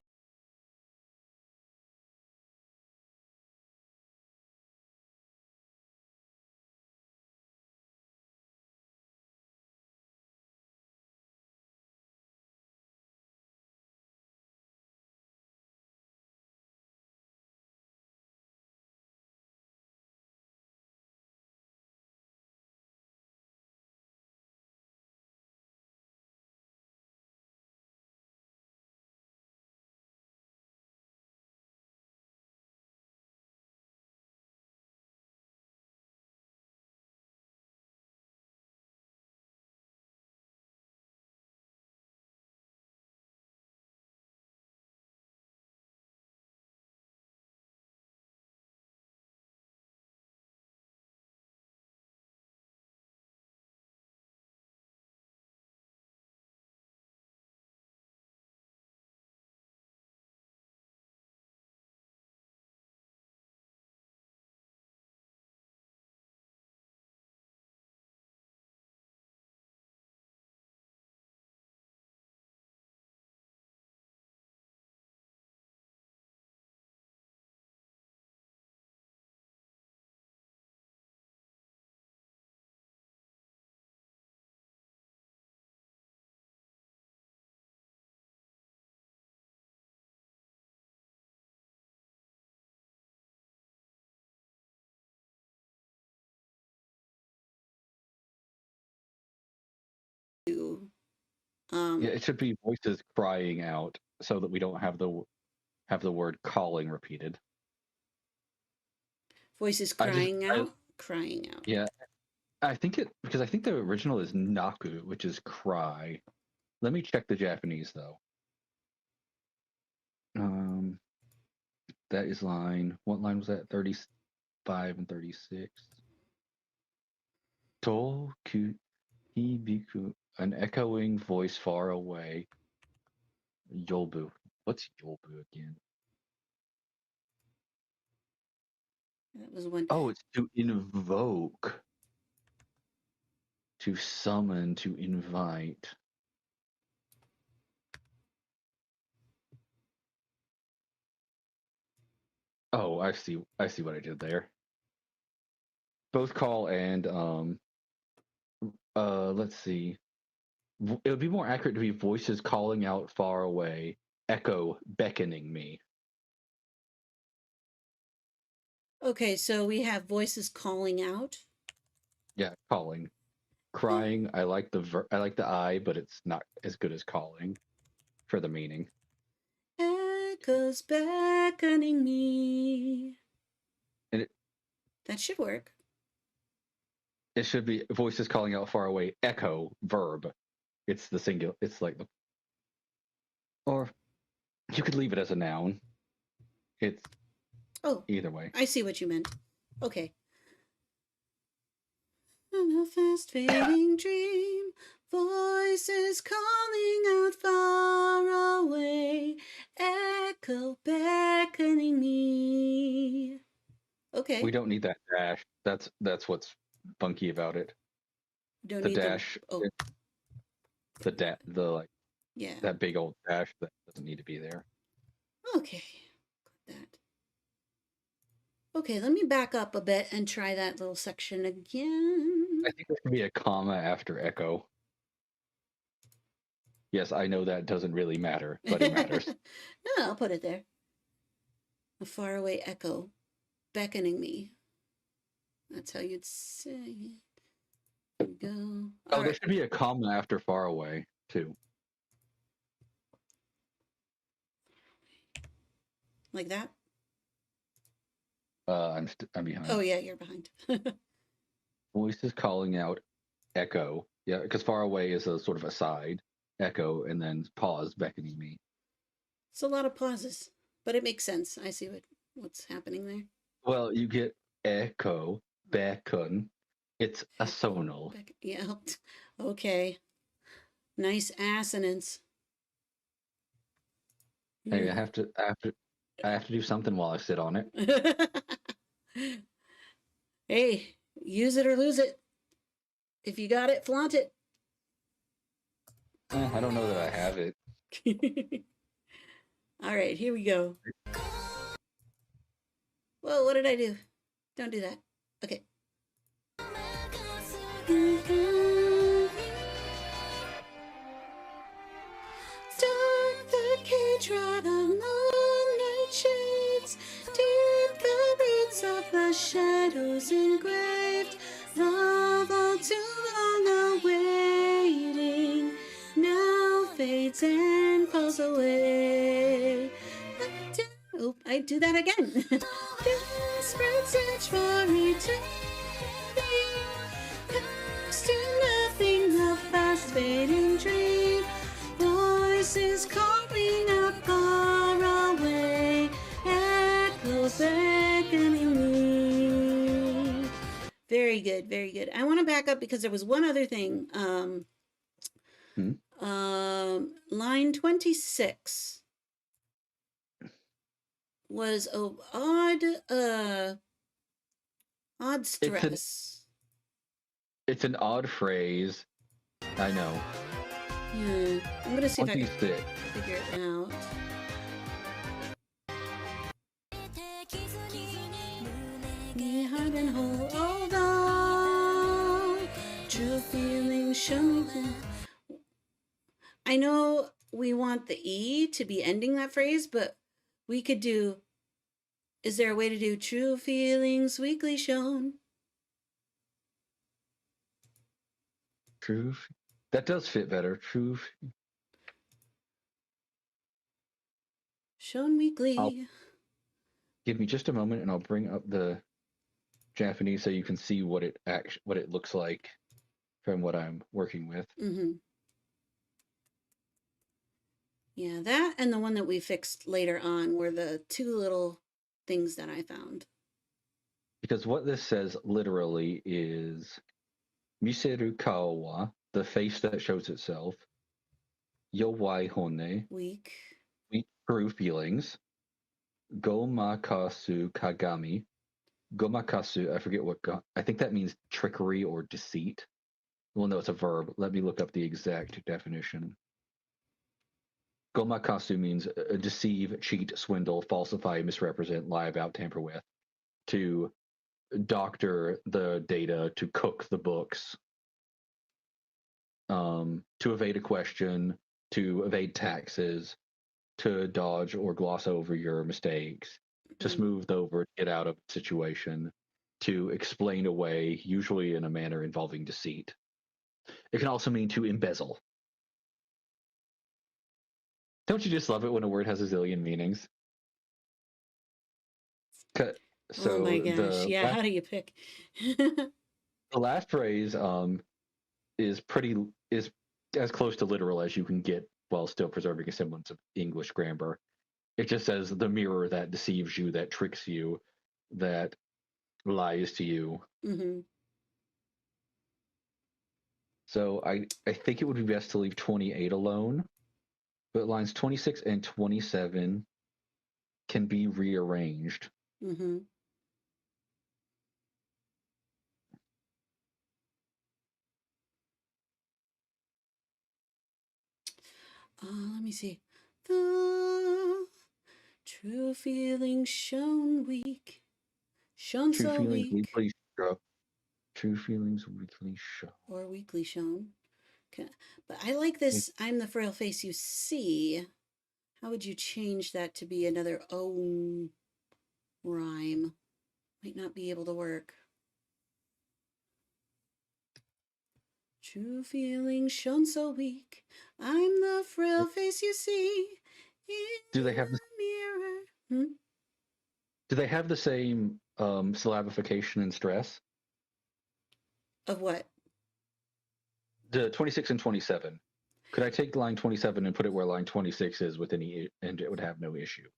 Speaker 2: Yeah,
Speaker 1: Um,
Speaker 2: it should be voices crying out so that we don't have the word calling repeated.
Speaker 1: voices
Speaker 2: I just
Speaker 1: crying out.
Speaker 2: yeah, I think it because I think the original is naku, which is cry. Let me check the Japanese though. Um, that is line. What line was that? 35 and 36. To ku hibiku, an echoing voice far away. Yobu. What's yobu again?
Speaker 1: That was one.
Speaker 2: Oh, it's to invoke, to summon, to invite. Oh, I see. I see what I did there. Both call and let's see. It would be more accurate to be voices calling out far away, echo beckoning me.
Speaker 1: Okay, so we have voices calling out.
Speaker 2: Yeah, calling.
Speaker 1: Eh,
Speaker 2: Crying, I like the I, but it's not as good as calling for the meaning.
Speaker 1: Echoes beckoning me.
Speaker 2: And
Speaker 1: That should work.
Speaker 2: it should be voices calling out far away, echo, verb. It's the singular. It's like the or you could leave it as a noun. It's
Speaker 1: Oh,
Speaker 2: either way.
Speaker 1: I see what you meant. Okay. In a fast fading dream, voices calling out far away, echo beckoning me.
Speaker 2: We
Speaker 1: Okay.
Speaker 2: don't need that dash. That's what's funky about it.
Speaker 1: Don't
Speaker 2: The
Speaker 1: need the.
Speaker 2: dash,
Speaker 1: Oh,
Speaker 2: the like
Speaker 1: yeah.
Speaker 2: that big old dash that doesn't need to be there.
Speaker 1: Okay. Got that. Okay, let me back up a bit and try that little section again.
Speaker 2: I think there should be a comma after echo. Yes, I know that doesn't really matter, but it matters.
Speaker 1: No, I'll put it there. A faraway echo beckoning me. That's how you'd say it. There we go.
Speaker 2: Oh,
Speaker 1: All
Speaker 2: there
Speaker 1: right.
Speaker 2: should be a comma after far away too.
Speaker 1: Like that?
Speaker 2: I'm
Speaker 1: Oh,
Speaker 2: behind.
Speaker 1: yeah, you're behind.
Speaker 2: Voice is calling out echo. Yeah, because far away is a sort of aside, echo, and then pause beckoning me.
Speaker 1: It's a lot of pauses, but it makes sense. I see what's happening there.
Speaker 2: Well, you get echo, beckon. It's a
Speaker 1: Echo.
Speaker 2: sonal.
Speaker 1: Yeah. Okay. Nice assonance.
Speaker 2: Hey,
Speaker 1: You.
Speaker 2: I have to do something while I sit on it.
Speaker 1: Hey, use it or lose it. If you got it, flaunt it.
Speaker 2: I don't know that I have it.
Speaker 1: All right, here we go. Whoa, what did I do? Don't do that. Okay. Dark the cage right among night shades, deep the roots of the shadows engraved. Love all too long awaiting now fades and falls away. Oh, I do that again. Desperate search for eternity comes to nothing, a fast fading dream. Voices calling out far away, echoes beckoning me. Very good, very good. I want to back up because there was one other thing. Line 26 was a odd stress.
Speaker 2: It's an odd phrase. I know.
Speaker 1: Yeah, I'm gonna see if I can
Speaker 2: 26.
Speaker 1: figure it out. Hide and hold on. True feelings show me. I know we want the E to be ending that phrase, but we could do. Is there a way to do true feelings weakly shown?
Speaker 2: True. That does fit better. True.
Speaker 1: Shown
Speaker 2: I'll
Speaker 1: weakly.
Speaker 2: give me just a moment, and I'll bring up the Japanese so you can see what it looks like from what I'm working with.
Speaker 1: Mm-hmm. Yeah, that and the one that we fixed later on were the two little things that I found.
Speaker 2: Because what this says literally is Miseru kawa, the face that shows itself. Yowai hone,
Speaker 1: Weak.
Speaker 2: weak true feelings. Gomakasu kagami. Gomakasu, I forget I think that means trickery or deceit. Well, no, it's a verb. Let me look up the exact definition. Gomakasu means deceive, cheat, swindle, falsify, misrepresent, lie about, tamper with. To doctor the data, to cook the books, to evade a question, to evade taxes, to dodge or gloss over your mistakes, to
Speaker 1: Mm.
Speaker 2: smooth over, get out of a situation, to explain away, usually in a manner involving deceit. It can also mean to embezzle. Don't you just love it when a word has a zillion meanings?
Speaker 1: Oh my
Speaker 2: So
Speaker 1: gosh. Yeah, how do you pick?
Speaker 2: the last phrase is is as close to literal as you can get while still preserving a semblance of English grammar. It just says the mirror that deceives you, that tricks you, that lies to you.
Speaker 1: Mm-hmm.
Speaker 2: So I think it would be best to leave 28 alone, but lines 26 and 27 can be rearranged.
Speaker 1: Mm-hmm. Let me see. The true feelings shown weak. Shown
Speaker 2: True
Speaker 1: so
Speaker 2: feelings
Speaker 1: weak.
Speaker 2: weekly show. True feelings weekly show.
Speaker 1: Or weakly shown. But I like this. I'm the frail face you see. How would you change that to be another O rhyme? Might not be able to work. True feelings shown so weak. I'm the frail face you see in
Speaker 2: Do they have the
Speaker 1: the mirror. Hmm?
Speaker 2: Do they have the same syllabification and stress?
Speaker 1: Of what?
Speaker 2: The 26 and 27. Could I take line 27 and put it where line 26 is with any, and it would have no issue?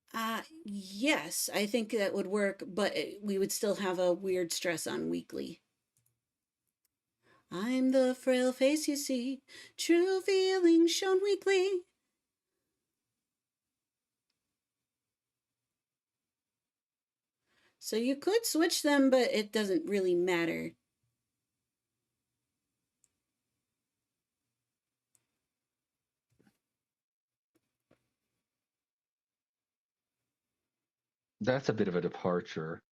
Speaker 1: Yes, I think that would work, but we would still have a weird stress on weekly. I'm the frail face you see, true feelings shown weekly. So you could switch them, but it doesn't really matter.
Speaker 2: That's a bit of a departure.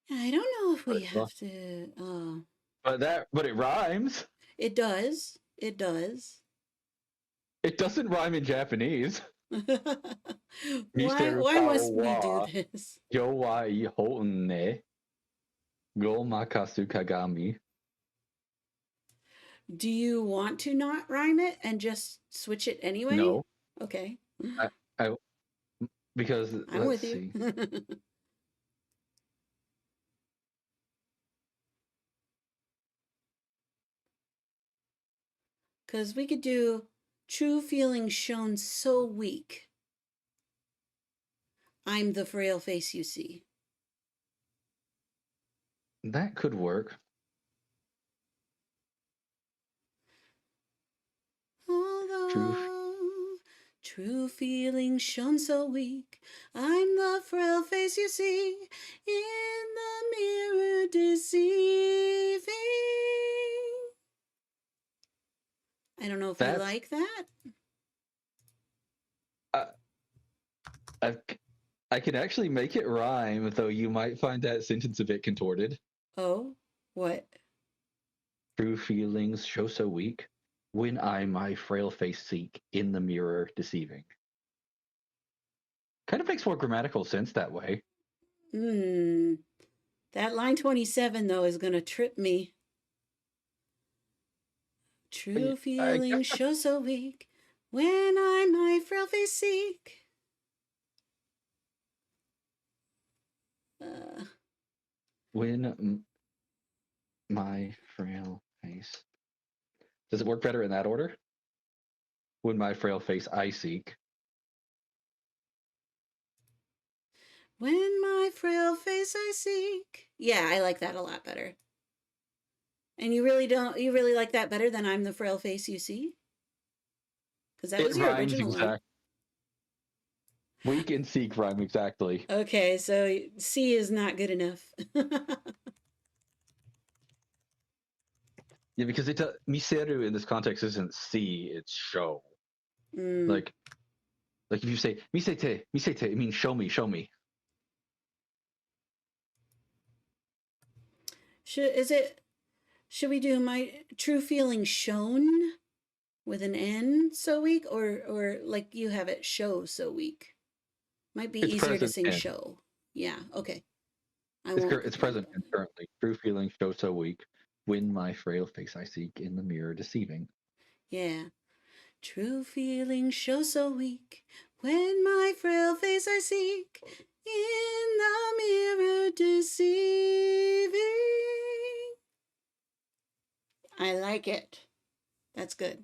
Speaker 1: I don't know if we
Speaker 2: But,
Speaker 1: have to.
Speaker 2: but it rhymes.
Speaker 1: It does. It does.
Speaker 2: It doesn't rhyme in Japanese.
Speaker 1: why?
Speaker 2: Misteru
Speaker 1: Why
Speaker 2: ka
Speaker 1: must we do
Speaker 2: wa
Speaker 1: this?
Speaker 2: yo wa ihou ne go makasu kagami.
Speaker 1: Do you want to not rhyme it and just switch it anyway?
Speaker 2: No,
Speaker 1: Okay,
Speaker 2: I because
Speaker 1: I'm
Speaker 2: let's
Speaker 1: with you.
Speaker 2: see.
Speaker 1: Because we could do true feelings shown so weak. I'm the frail face you see.
Speaker 2: That could work. True.
Speaker 1: Although true feelings shown so weak, I'm the frail face you see in the mirror deceiving. I don't know if you
Speaker 2: That's
Speaker 1: like that.
Speaker 2: uh, I I can actually make it rhyme, though you might find that sentence a bit contorted.
Speaker 1: Oh, what?
Speaker 2: True feelings show so weak when I my frail face seek in the mirror deceiving. Kind of makes more grammatical sense that way.
Speaker 1: Hmm. That line 27, though, is going to trip me.
Speaker 2: I,
Speaker 1: True
Speaker 2: I
Speaker 1: feelings
Speaker 2: guess
Speaker 1: show so weak when I my frail face seek. Uh,
Speaker 2: when my frail face. Does it work better in that order? When my frail face I seek.
Speaker 1: when my frail face I seek. Yeah, I like that a lot better. And you really don't, you really like that better than I'm the frail face you see? Because that
Speaker 2: It
Speaker 1: was your
Speaker 2: rhymes
Speaker 1: original one.
Speaker 2: exact. Weak and seek rhyme exactly.
Speaker 1: Okay, so C is not good enough.
Speaker 2: Yeah, because it miseru in this context isn't see, it's show.
Speaker 1: mm.
Speaker 2: Like if you say misete, it means show me, show me.
Speaker 1: Should we do my true feeling shown with an N so weak, or like you have it show so weak? Might be
Speaker 2: It's
Speaker 1: easier to
Speaker 2: present
Speaker 1: sing
Speaker 2: tense.
Speaker 1: show. Yeah, okay. I won't put
Speaker 2: It's
Speaker 1: that
Speaker 2: present
Speaker 1: down.
Speaker 2: tense currently. True feelings show so weak. When my frail face I seek in the mirror deceiving.
Speaker 1: Yeah. True feelings show so weak when my frail face I seek in the mirror deceiving. I like it. That's good.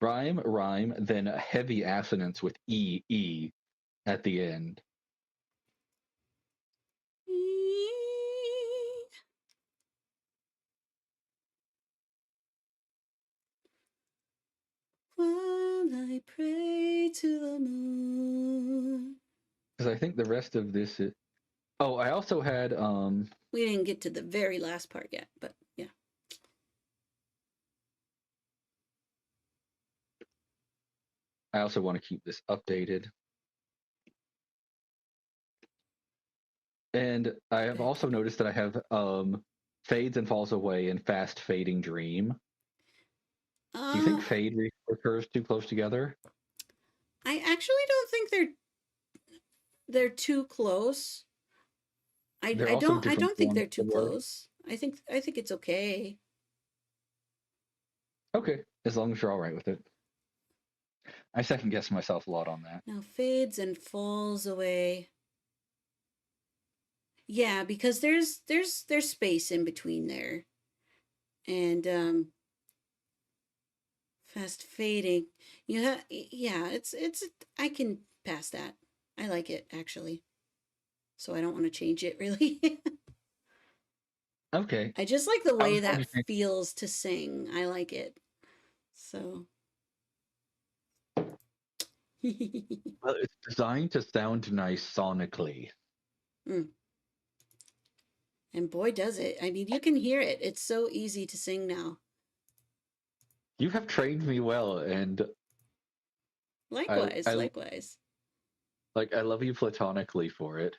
Speaker 2: Rhyme, then a heavy assonance with E at the end.
Speaker 1: While I pray to the moon.
Speaker 2: Because I think the rest of this is. Oh, I also had
Speaker 1: We didn't get to the very last part yet, but yeah.
Speaker 2: I also want to keep this updated. And I have
Speaker 1: Good.
Speaker 2: also noticed that I have fades and falls away and fast fading dream. Do you think
Speaker 1: Uh,
Speaker 2: fade recurs too close together?
Speaker 1: I actually don't think they're too close.
Speaker 2: They're
Speaker 1: I
Speaker 2: also
Speaker 1: don't I
Speaker 2: different
Speaker 1: don't think
Speaker 2: forms
Speaker 1: they're
Speaker 2: of
Speaker 1: too
Speaker 2: the word.
Speaker 1: close. I think it's okay.
Speaker 2: Okay, as long as you're all right with it. I second guess myself a lot on that.
Speaker 1: Now fades and falls away. Yeah, because there's space in between there. And fast fading. Yeah, it's I can pass that. I like it actually. So I don't want to change it really.
Speaker 2: Okay,
Speaker 1: I just like the
Speaker 2: I
Speaker 1: way
Speaker 2: was going
Speaker 1: that
Speaker 2: to say,
Speaker 1: feels to sing. I like it. So
Speaker 2: well, it's designed to sound nice sonically.
Speaker 1: Mm. And boy does it. I mean, you can hear it. It's so easy to sing now.
Speaker 2: You have trained me well, and
Speaker 1: Likewise,
Speaker 2: I
Speaker 1: likewise.
Speaker 2: like I love you platonically for it,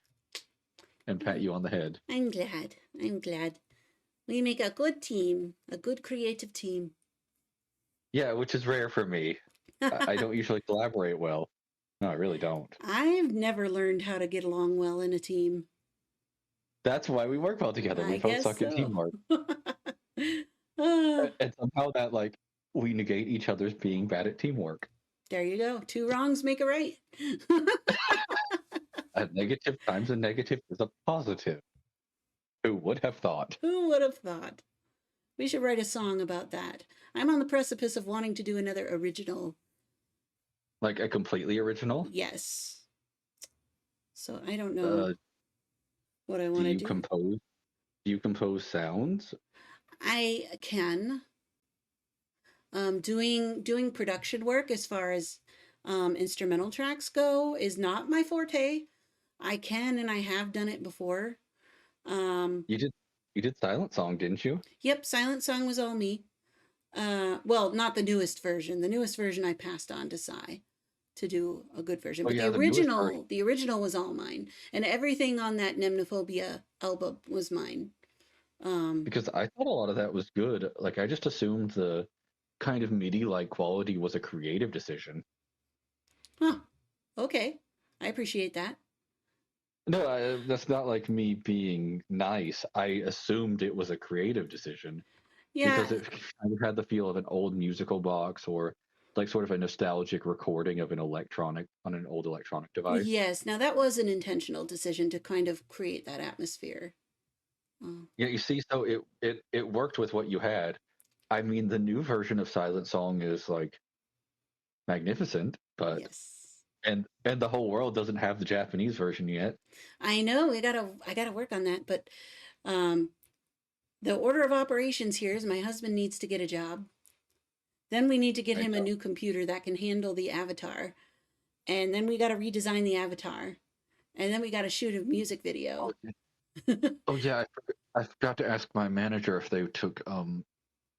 Speaker 2: and pat
Speaker 1: Mm.
Speaker 2: you on the head.
Speaker 1: I'm glad. I'm glad. We make a good team, a good creative team.
Speaker 2: Yeah, which is rare for me. I don't usually collaborate well. No, I really don't.
Speaker 1: I've never learned how to get along well in a team.
Speaker 2: That's why we work well together.
Speaker 1: I
Speaker 2: We both
Speaker 1: guess
Speaker 2: suck at
Speaker 1: so.
Speaker 2: teamwork,
Speaker 1: Ah,
Speaker 2: and somehow that like we negate each other's being bad at teamwork.
Speaker 1: there you go. Two wrongs make a right.
Speaker 2: A negative times a negative is a positive. Who would have thought?
Speaker 1: Who would have thought? We should write a song about that. I'm on the precipice of wanting to do another original.
Speaker 2: Like a completely original.
Speaker 1: Yes. So I don't know
Speaker 2: Uh,
Speaker 1: what I
Speaker 2: do
Speaker 1: want to
Speaker 2: you
Speaker 1: do.
Speaker 2: compose? Do you compose sounds?
Speaker 1: I can doing production work as far as instrumental tracks go is not my forte. I can and I have done it before. Um,
Speaker 2: You did. You did silent song, didn't you?
Speaker 1: yep, Silent Song was all me. Well, not the newest version. The newest version I passed on to Sai to do a good version,
Speaker 2: Oh
Speaker 1: but
Speaker 2: yeah, the newest version.
Speaker 1: the original was all mine, and everything on that Nemnophobia album was mine. Um,
Speaker 2: Because I thought a lot of that was good. Like I just assumed the kind of MIDI like quality was a creative decision.
Speaker 1: huh, okay, I appreciate that.
Speaker 2: No, that's not like me being nice. I assumed it was a creative decision
Speaker 1: Yeah,
Speaker 2: because it kind of had the feel of an old musical box or like sort of a nostalgic recording of an electronic on an old electronic device.
Speaker 1: yes. Now that was an intentional decision to kind of create that atmosphere. Oh,
Speaker 2: Yeah, you see, so it worked with what you had. I mean, the new version of Silent Song is like magnificent, but
Speaker 1: yes.
Speaker 2: and the whole world doesn't have the Japanese version yet.
Speaker 1: I know. I gotta work on that, but um, the order of operations here is my husband needs to get a job. Then we need to get
Speaker 2: I
Speaker 1: him a
Speaker 2: know.
Speaker 1: new computer that can handle the avatar. And then we got to redesign the avatar. And then we got to shoot a music
Speaker 2: Oh,
Speaker 1: video.
Speaker 2: yeah. Oh yeah, I forgot to ask my manager if they took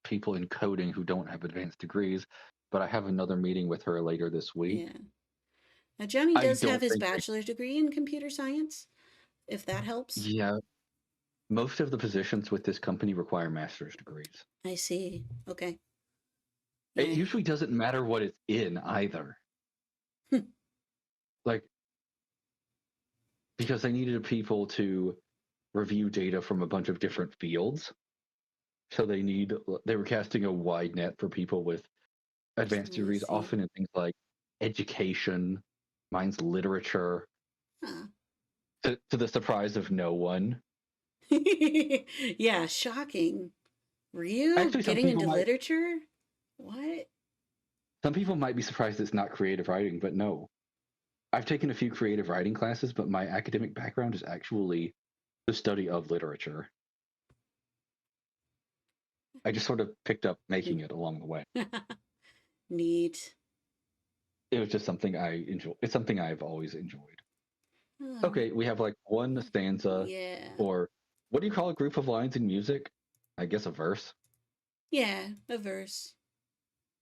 Speaker 2: people in coding who don't have advanced degrees, but I have another meeting with her later this week.
Speaker 1: Yeah. Now, Johnny
Speaker 2: I
Speaker 1: does have
Speaker 2: don't
Speaker 1: his
Speaker 2: think they,
Speaker 1: bachelor's degree in computer science, if that helps.
Speaker 2: yeah, most of the positions with this company require master's degrees.
Speaker 1: I see. Okay.
Speaker 2: It
Speaker 1: Yeah.
Speaker 2: usually doesn't matter what it's in either. Like because they needed people to review data from a bunch of different fields. So they were casting a wide net for people with advanced
Speaker 1: I
Speaker 2: degrees,
Speaker 1: see.
Speaker 2: often in things like education, mine's literature,
Speaker 1: Huh.
Speaker 2: to the surprise of no one.
Speaker 1: Yeah, shocking. Were you
Speaker 2: Actually,
Speaker 1: getting into literature? What?
Speaker 2: some people might be surprised it's not creative writing, but no. I've taken a few creative writing classes, but my academic background is actually the study of literature. I just sort of picked up making it along the way.
Speaker 1: Neat.
Speaker 2: It was just something I enjoy. It's something I've always enjoyed.
Speaker 1: Oh,
Speaker 2: Okay, we have like one stanza,
Speaker 1: yeah.
Speaker 2: or what do you call a group of lines in music? I guess a verse.
Speaker 1: Yeah, a verse.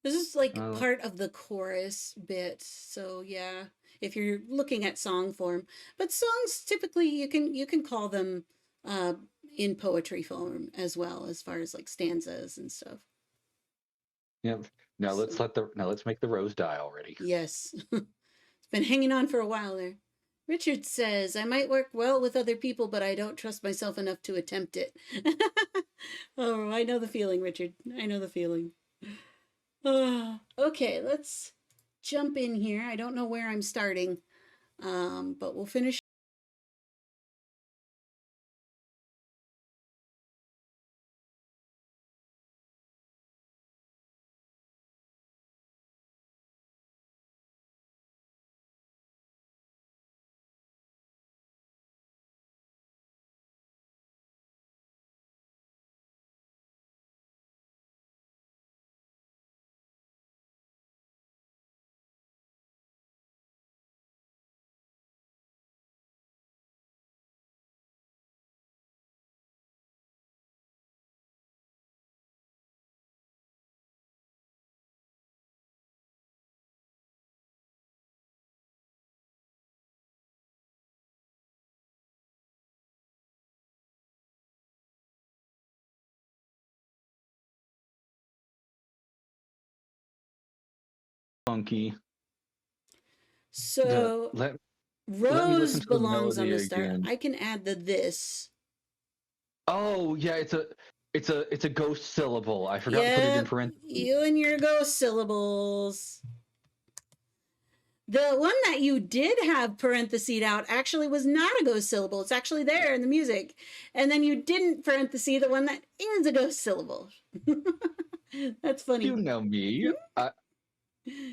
Speaker 1: This is like
Speaker 2: Uh,
Speaker 1: part of the chorus bit, so yeah. if you're looking at song form. But songs typically you can call them uh, in poetry form as well, as far as like stanzas and stuff.
Speaker 2: Yep. Now
Speaker 1: So
Speaker 2: let's make the rose die already.
Speaker 1: yes, it's been hanging on for a while there. Richard says, I might work well with other people, but I don't trust myself enough to attempt it. Oh, I know the feeling, Richard. I know the feeling. Okay, let's jump in here. I don't know where I'm starting, but we'll finish.
Speaker 2: Funky. The
Speaker 1: So,
Speaker 2: let me listen
Speaker 1: Rose
Speaker 2: to the
Speaker 1: belongs on
Speaker 2: melody
Speaker 1: the start.
Speaker 2: again.
Speaker 1: I can add the this.
Speaker 2: Oh yeah, it's a ghost syllable. I forgot to put it in
Speaker 1: Yep,
Speaker 2: parentheses.
Speaker 1: you and your ghost syllables. The one that you did have parenthesed out actually was not a ghost syllable. It's actually there in the music. And then you didn't parenthese the one that is a ghost syllable. That's
Speaker 2: You
Speaker 1: funny.
Speaker 2: know me.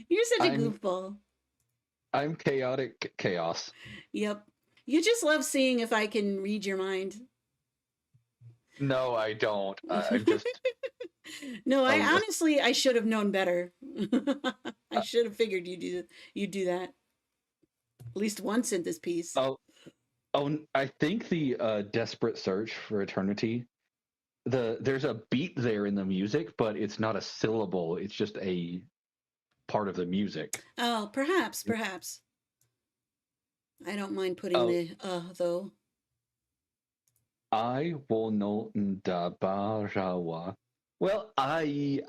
Speaker 1: You're such a
Speaker 2: I'm
Speaker 1: goofball.
Speaker 2: I'm chaotic chaos.
Speaker 1: Yep. You just love seeing if I can read your mind.
Speaker 2: No, I don't. I'm just
Speaker 1: No, I
Speaker 2: a
Speaker 1: honestly I should have known better. I should have figured you'd do that at least once in this piece.
Speaker 2: oh oh. I think the desperate search for eternity. There's a beat there in the music, but it's not a syllable. It's just a part of the music.
Speaker 1: Oh, perhaps. I don't mind putting
Speaker 2: Oh,
Speaker 1: the though.
Speaker 2: I will know da barawa. Well, I.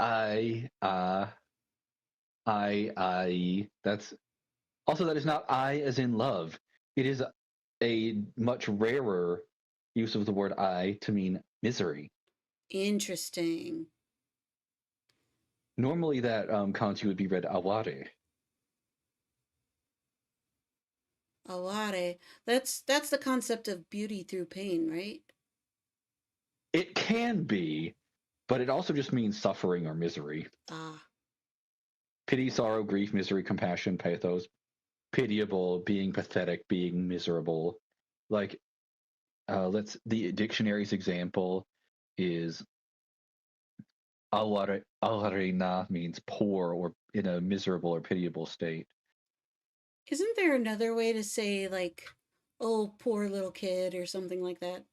Speaker 2: That's also that is not I as in love. It is a much rarer use of the word I to mean misery.
Speaker 1: Interesting.
Speaker 2: Normally, that kanji would be read aware.
Speaker 1: Aware. That's the concept of beauty through pain, right?
Speaker 2: It can be, but it also just means suffering or misery.
Speaker 1: Ah,
Speaker 2: Pity, sorrow, grief, misery, compassion, pathos, pitiable, being pathetic, being miserable. Like, let's the dictionary's example is awarena means poor or in a miserable or pitiable state.
Speaker 1: isn't there another way to say like, oh, poor little kid or something like that?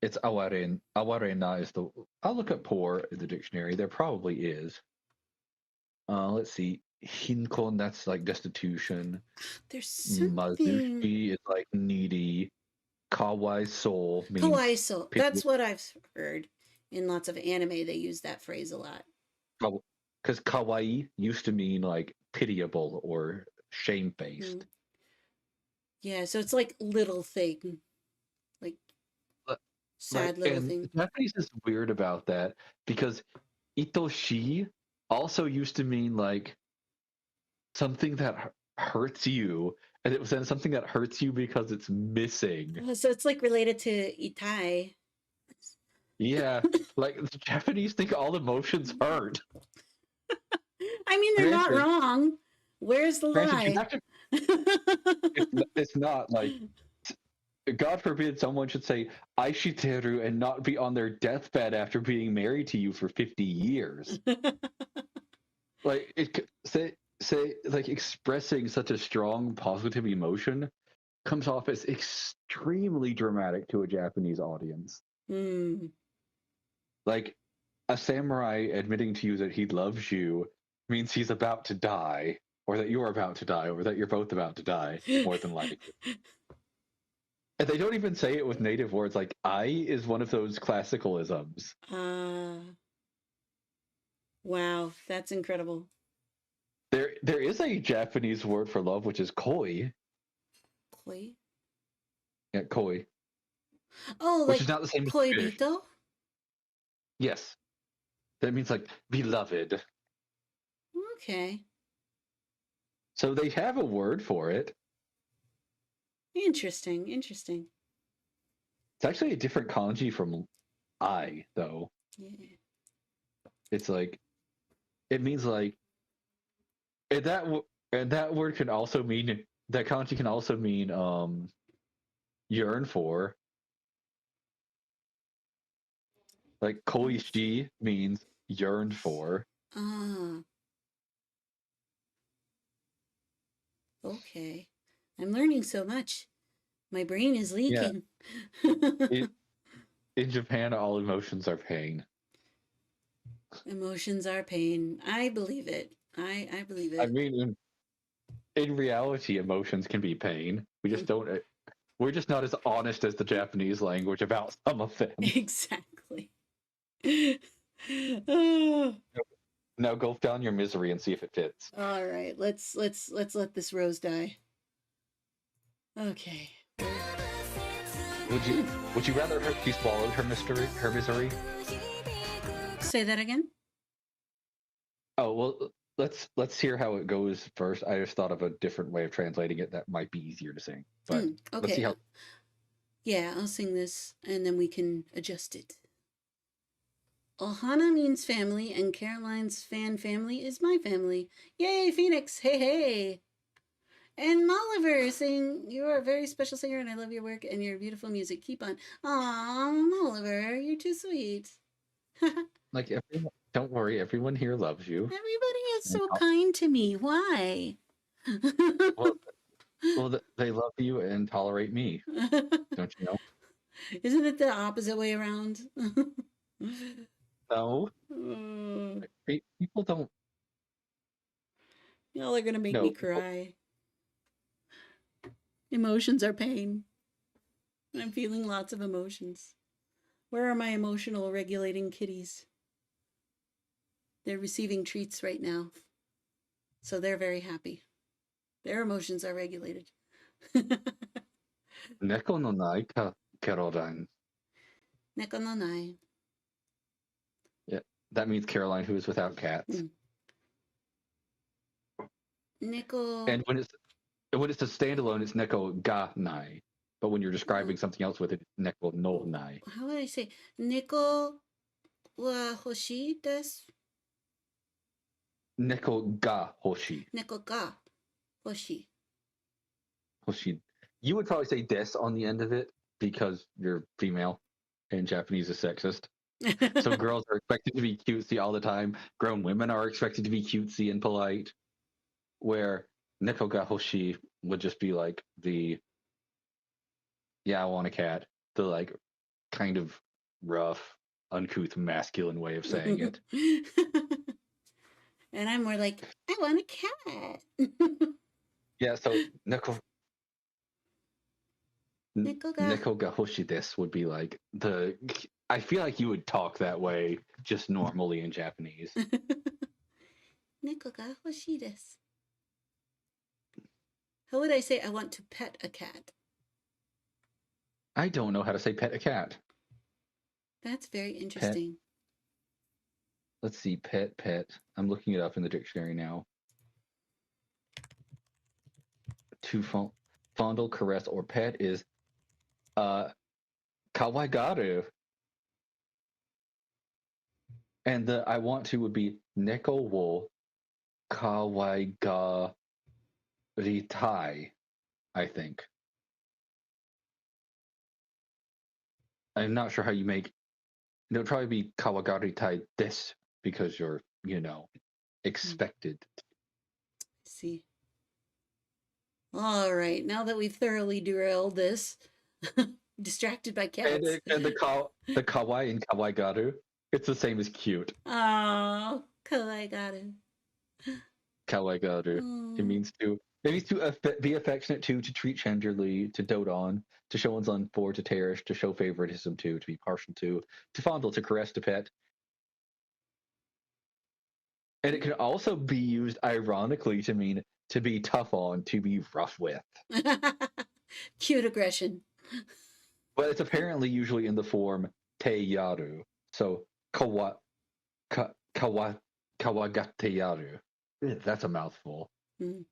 Speaker 2: It's awarena is the. I'll look up poor in the dictionary. There probably is. Let's see. Hinkon, that's like destitution.
Speaker 1: There's something.
Speaker 2: Mazushi is like needy. Kawai soul means
Speaker 1: Kawaiso.
Speaker 2: pity.
Speaker 1: That's what I've heard in lots of anime. They use that phrase a lot.
Speaker 2: Because kawaii used to mean like pitiable or
Speaker 1: Mm.
Speaker 2: shamefaced.
Speaker 1: Yeah, so it's like little thing, like
Speaker 2: Like,
Speaker 1: sad little
Speaker 2: and
Speaker 1: thing.
Speaker 2: Japanese is weird about that because itoshi also used to mean like something that hurts you, and it was then something that hurts you because it's missing.
Speaker 1: Oh, so it's like related to itai.
Speaker 2: Yeah, like the Japanese think all emotions hurt.
Speaker 1: I mean, they're not
Speaker 2: Granted,
Speaker 1: wrong. Where's the
Speaker 2: granted,
Speaker 1: lie?
Speaker 2: it's not like God forbid someone should say Aishiteru and not be on their deathbed after being married to you for 50 years. Like say like expressing such a strong positive emotion comes off as extremely dramatic to a Japanese audience.
Speaker 1: Hmm.
Speaker 2: Like a samurai admitting to you that he loves you means he's about to die. or that you're about to die, or that you're both about to die, more than likely. And they don't even say it with native words. Like "I" is one of those classicalisms.
Speaker 1: Wow, that's incredible.
Speaker 2: There is a Japanese word for love, which is koi.
Speaker 1: Koi?
Speaker 2: Yeah, koi,
Speaker 1: Oh,
Speaker 2: which
Speaker 1: like
Speaker 2: is not the same as British.
Speaker 1: koibito?
Speaker 2: Yes, that means like beloved.
Speaker 1: Okay.
Speaker 2: So they have a word for it.
Speaker 1: Interesting, interesting.
Speaker 2: It's actually a different kanji from "I," though.
Speaker 1: Yeah.
Speaker 2: It's like it means like, and that word can also mean, that kanji can also mean yearn for. Like koishi means yearned for.
Speaker 1: Ah, okay. I'm learning so much. My brain is
Speaker 2: Yeah,
Speaker 1: leaking.
Speaker 2: it, in Japan, all emotions are pain.
Speaker 1: Emotions are pain. I believe it. I believe
Speaker 2: I
Speaker 1: it.
Speaker 2: mean, in reality, emotions can be pain. We just don't. We're just not as honest as the Japanese language about some of them.
Speaker 1: Exactly. Oh,
Speaker 2: Now gulp down your misery and see if it fits.
Speaker 1: all right. Let's let this rose die. Okay.
Speaker 2: Would you would you rather she swallowed her misery?
Speaker 1: Say that again.
Speaker 2: Oh well, let's hear how it goes first. I just thought of a different way of translating it that might be easier to sing, but let's see
Speaker 1: Okay.
Speaker 2: how.
Speaker 1: Yeah, I'll sing this and then we can adjust it. Ohana means family, and Caroline's fan family is my family. Yay, Phoenix! Hey, hey! And Molliver saying, "You are a very special singer, and I love your work and your beautiful music. Keep on." Aw, Molliver, you're too sweet. Everybody
Speaker 2: Like everyone, don't worry, everyone here loves you.
Speaker 1: is
Speaker 2: And
Speaker 1: so kind to me. Why?
Speaker 2: well, they love you and tolerate me. Don't you know?
Speaker 1: Isn't it the opposite way around?
Speaker 2: No,
Speaker 1: Mm,
Speaker 2: people don't.
Speaker 1: y'all are gonna make me
Speaker 2: No, people.
Speaker 1: cry. Emotions are pain. I'm feeling lots of emotions. Where are my emotional regulating kitties? They're receiving treats right now, so they're very happy. Their emotions are regulated.
Speaker 2: Neko no nai Caroline.
Speaker 1: Neko no nai.
Speaker 2: Yeah, that means Caroline who is without cats.
Speaker 1: Mm. Neko.
Speaker 2: And when it's a standalone, it's Neko ga nai. But when you're describing something else with it, it's Neko no nai.
Speaker 1: How would I say? Neko wa hoshi desu.
Speaker 2: Neko ga hoshi.
Speaker 1: Neko ga hoshi.
Speaker 2: Hoshi. You would probably say des on the end of it because you're female and Japanese is sexist. So girls are expected to be cutesy all the time. Grown women are expected to be cutesy and polite. Where Neko ga hoshi would just be like the, yeah, I want a cat. The like kind of rough, uncouth, masculine way of saying it.
Speaker 1: And I'm more like, I want a cat.
Speaker 2: Yeah, so Neko
Speaker 1: Neko ga.
Speaker 2: Neko ga hoshi desu would be like the. I feel like you would talk that way just normally in Japanese.
Speaker 1: Neko ga hoshi desu. How would I say I want to pet a cat?
Speaker 2: I don't know how to say pet a cat.
Speaker 1: That's very
Speaker 2: Pet.
Speaker 1: interesting.
Speaker 2: Let's see, pet. I'm looking it up in the dictionary now. To fondle, caress, or pet is kawaigaru. And the I want to would be neko wo kawaigaritai, I think. I'm not sure how you make. It'll probably be kawagaritai desu because you're, expected.
Speaker 1: See. All right. Now that we've thoroughly derailed this, distracted by cats.
Speaker 2: And the kawaii and kawaigaru, it's the same as cute.
Speaker 1: Oh, kawaii got it.
Speaker 2: kawaii. It
Speaker 1: Mm.
Speaker 2: means to be affectionate to treat tenderly, to dote on, to show one's love for, to cherish, to show favoritism to be partial to fondle, to caress, to pet. And it can also be used ironically to mean to be tough on, to be rough with.
Speaker 1: Cute aggression.
Speaker 2: But it's apparently usually in the form te yaru. So kawa ka, kawa kawagate yaru. That's a mouthful.
Speaker 1: Mm.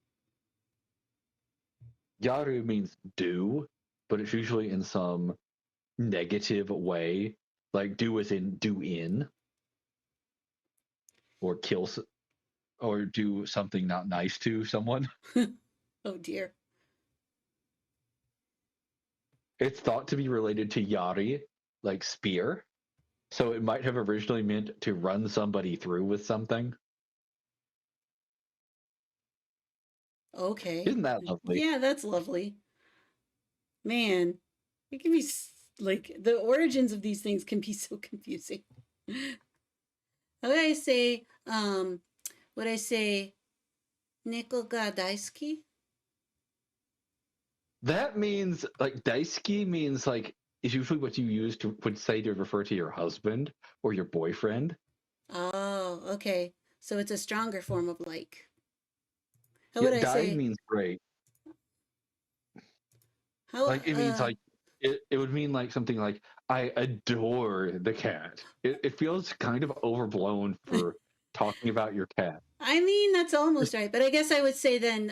Speaker 2: Yaru means do, but it's usually in some negative way, like do as in do in, or kill, or do something not nice to someone.
Speaker 1: Oh dear.
Speaker 2: It's thought to be related to yari, like spear. So it might have originally meant to run somebody through with something.
Speaker 1: Okay.
Speaker 2: Isn't that lovely?
Speaker 1: Yeah, that's lovely. Man, it can be like the origins of these things can be so confusing. How would I say, would I say Neko ga daisuki?
Speaker 2: That means like daisuki means like is usually what you use to would say to refer to your husband or your boyfriend.
Speaker 1: Oh, okay. So it's a stronger form of like. How
Speaker 2: Yeah,
Speaker 1: would I
Speaker 2: dai
Speaker 1: say,
Speaker 2: means great.
Speaker 1: how,
Speaker 2: Like it means like it would mean like something like I adore the cat. It feels kind of overblown for talking about your cat.
Speaker 1: I mean, that's almost right, but I guess I would say then,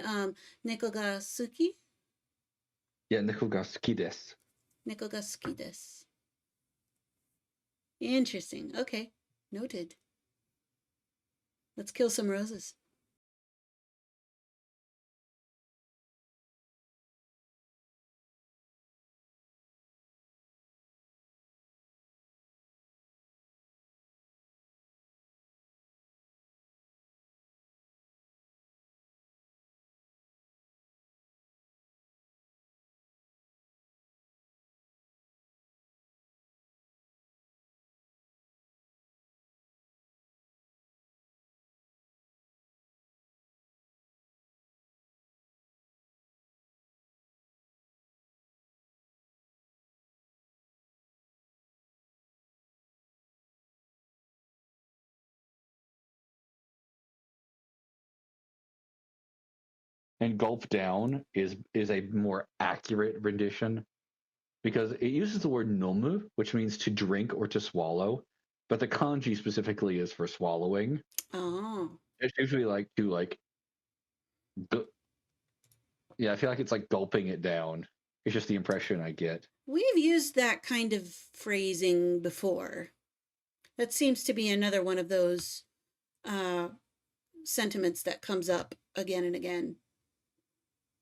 Speaker 1: Neko ga suki?
Speaker 2: Yeah, neko ga suki desu.
Speaker 1: Neko ga suki desu. Interesting. Okay. Noted. Let's kill some roses.
Speaker 2: And gulp down is a more accurate rendition because it uses the word nomu, which means to drink or to swallow, but the kanji specifically is for swallowing.
Speaker 1: Oh.
Speaker 2: It's usually like to yeah, I feel like it's like gulping it down. It's just the impression I get.
Speaker 1: We've used that kind of phrasing before. That seems to be another one of those uh, sentiments that comes up again and again.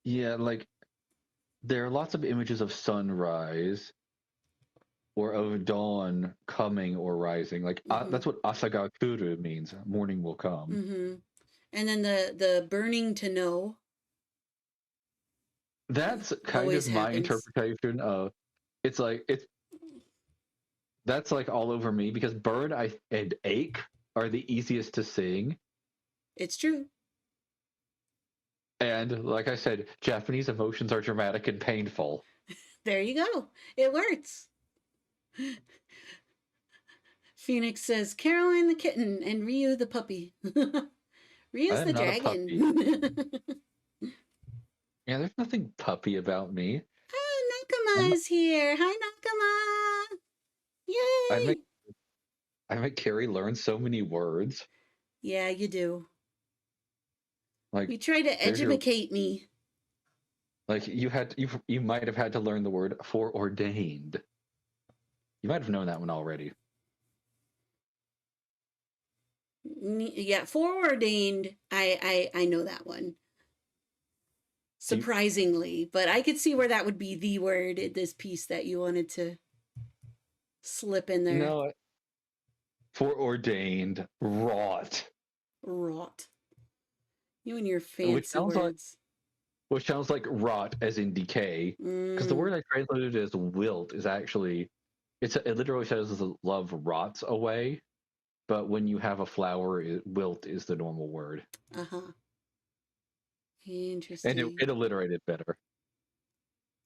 Speaker 2: Yeah, like there are lots of images of sunrise or of dawn coming or rising. Like
Speaker 1: Mm-hmm.
Speaker 2: that's what asagakuru means. Morning will come.
Speaker 1: Mm-hmm. And then the burning to know
Speaker 2: That's kind
Speaker 1: always
Speaker 2: of my
Speaker 1: happens.
Speaker 2: interpretation of it's that's like all over me because burn and ache are the easiest to sing.
Speaker 1: It's true.
Speaker 2: And like I said, Japanese emotions are dramatic and painful.
Speaker 1: There you go. It works. Phoenix says Caroline the kitten and Ryu the puppy.
Speaker 2: I
Speaker 1: Ryu's
Speaker 2: am
Speaker 1: the
Speaker 2: not a puppy.
Speaker 1: dragon.
Speaker 2: Yeah, there's nothing puppy about me.
Speaker 1: Ah,
Speaker 2: I'm,
Speaker 1: Nakama is here. Hi, Nakama.
Speaker 2: I make
Speaker 1: Yay.
Speaker 2: I make Carrie learn so many words.
Speaker 1: Yeah, you do.
Speaker 2: Like
Speaker 1: We try to
Speaker 2: there's your
Speaker 1: educate me.
Speaker 2: like you might have had to learn the word foreordained. You might have known that one already.
Speaker 1: Yeah, foreordained. I know that one.
Speaker 2: You,
Speaker 1: Surprisingly, but I could see where that would be the word in this piece that you wanted to slip in there.
Speaker 2: no, foreordained, wrought,
Speaker 1: Rot. You and your
Speaker 2: which
Speaker 1: fancy
Speaker 2: sounds like
Speaker 1: words.
Speaker 2: rot as in decay. Because the
Speaker 1: Mm,
Speaker 2: word I translated as wilt is actually it literally says the love rots away. But when you have a flower, wilt is the normal word.
Speaker 1: uh-huh.
Speaker 2: And
Speaker 1: Interesting.
Speaker 2: it alliterated better.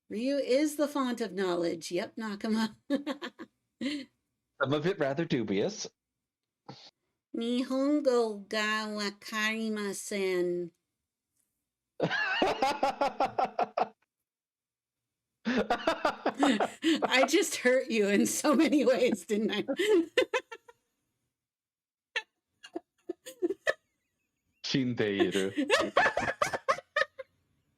Speaker 1: Ryu is the font of knowledge. Yep, Nakama.
Speaker 2: Some of it rather dubious.
Speaker 1: Nihongo ga wakarimasen. I just hurt you in so many ways, didn't I?
Speaker 2: 死んでいる。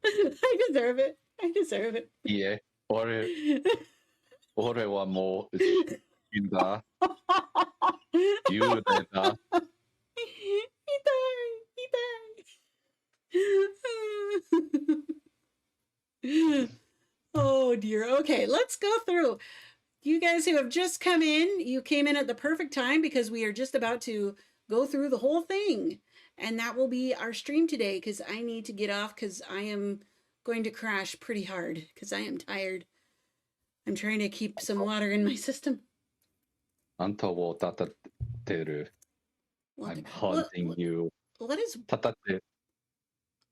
Speaker 1: I deserve it. I deserve it.
Speaker 2: いいえ、俺はもう死んだ。幽霊だ。
Speaker 1: Oh dear. Okay, let's go through. You guys who have just come in, you came in at the perfect time because we are just about to go through the whole thing. And that will be our stream today because I need to get off because I am going to crash pretty hard because I am tired. I'm trying to keep some water in my system.
Speaker 2: あんたをたたってる。I'm haunting you.
Speaker 1: What is
Speaker 2: たたって。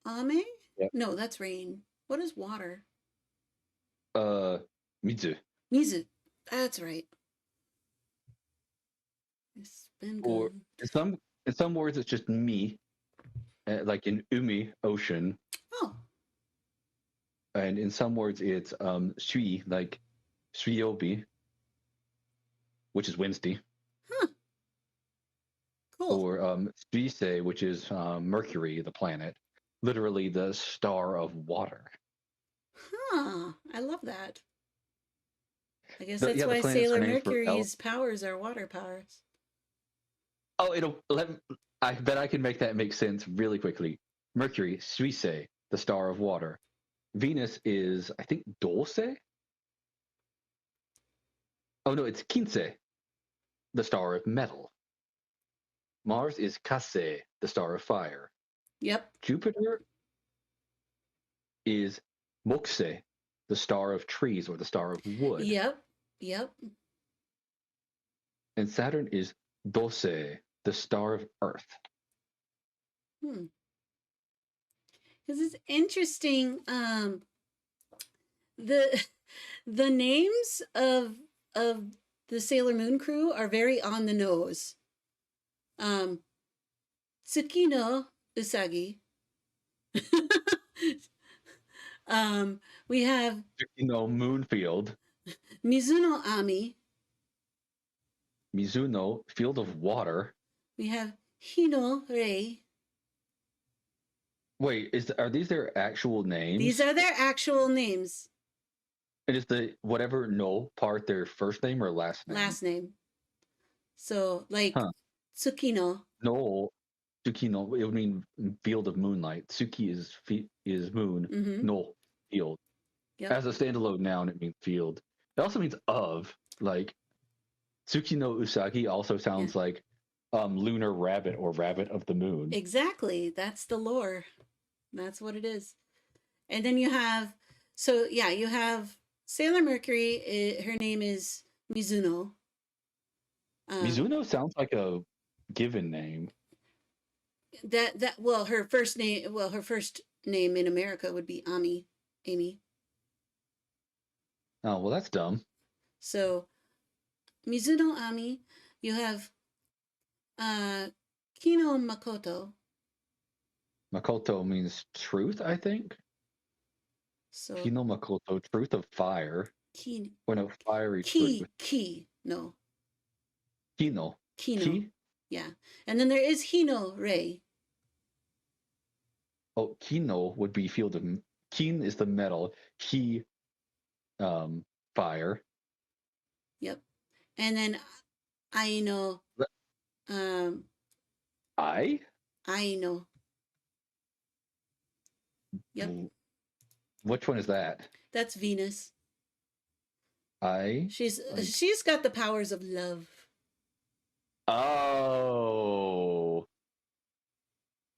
Speaker 1: ame?
Speaker 2: Yep.
Speaker 1: No, that's rain. What is water?
Speaker 2: 水。
Speaker 1: Mizu. That's right. It's been
Speaker 2: Or
Speaker 1: good.
Speaker 2: in some words, it's just me, like in umi, ocean.
Speaker 1: Oh.
Speaker 2: And in some words, it's shui, like suiobi, which is Wednesday.
Speaker 1: Huh. Cool.
Speaker 2: Or suisei, which is Mercury, the planet, literally the star of water.
Speaker 1: Huh. I love that. I guess
Speaker 2: The-
Speaker 1: that's
Speaker 2: yeah, the
Speaker 1: why
Speaker 2: planets are
Speaker 1: Sailor
Speaker 2: named for
Speaker 1: Mercury's powers are water powers.
Speaker 2: Oh, I bet I can make that make sense really quickly. Mercury, suisei, the star of water. Venus is, I think, Dulce. Oh no, it's Quince, the star of metal. Mars is Kase, the star of fire.
Speaker 1: Yep.
Speaker 2: Jupiter is Moxe, the star of trees or the star of wood.
Speaker 1: Yep. Yep.
Speaker 2: And Saturn is Dose, the star of earth.
Speaker 1: Because it's interesting. The the names of the Sailor Moon crew are very on the nose. Tsukino Usagi. We have
Speaker 2: Moonfield.
Speaker 1: Mizuno Ami.
Speaker 2: Mizuno, field of water.
Speaker 1: We have Hino Rei.
Speaker 2: Wait, are these their actual names?
Speaker 1: These are their actual names.
Speaker 2: And is the whatever no part their first name or last name?
Speaker 1: Last name. So like Tsukino.
Speaker 2: No, Tsukino, it would mean field of moonlight. Tsuki is moon.
Speaker 1: Mm-hmm.
Speaker 2: No, field. Yep. As a standalone noun, it means field. It also means of. Like Tsukino Usagi also sounds like lunar rabbit or rabbit of the moon.
Speaker 1: Exactly. That's the lore. That's what it is. And then you have, you have Sailor Mercury. Her name is Mizuno.
Speaker 2: Mizuno sounds like a given name.
Speaker 1: Her first name in America would be Amy.
Speaker 2: Oh, well, that's dumb.
Speaker 1: So, Mizuno Ami. You have Kino Makoto.
Speaker 2: Makoto means truth, I think.
Speaker 1: So
Speaker 2: Kino Makoto, truth of fire.
Speaker 1: Ki.
Speaker 2: Or no, fiery
Speaker 1: truth.
Speaker 2: Ki.
Speaker 1: No.
Speaker 2: Kino. Ki?
Speaker 1: Yeah. And then there is Hino Rei.
Speaker 2: Oh, Kino would be field of... Kin is the metal. Ki, fire.
Speaker 1: Yep. And then Aino. Aino. Yep.
Speaker 2: Which one is that?
Speaker 1: That's Venus. She's got the powers of love.
Speaker 2: Oh,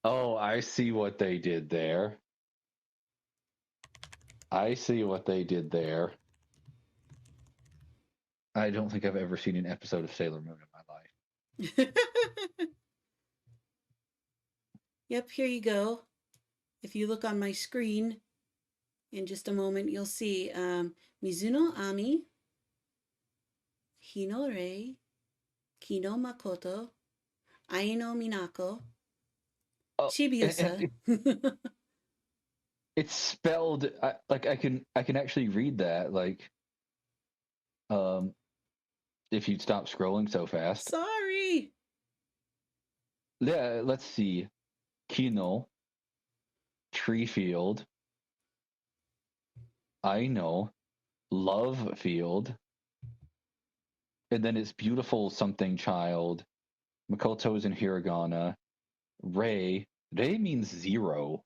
Speaker 2: I see what they did there. I don't think I've ever seen an episode of Sailor Moon in my life.
Speaker 1: Yep, here you go. If you look on my screen in just a moment, you'll see Mizuno Ami, Hino Rei, Kino Makoto, Aino Minako,
Speaker 2: Oh, and
Speaker 1: Chibiusa.
Speaker 2: it's spelled like I can actually read that um if you'd stop scrolling so fast.
Speaker 1: Sorry.
Speaker 2: Yeah, let's see. Kino, tree field, I know, love field, and then it's beautiful something child. Makoto's in hiragana. Rei means zero,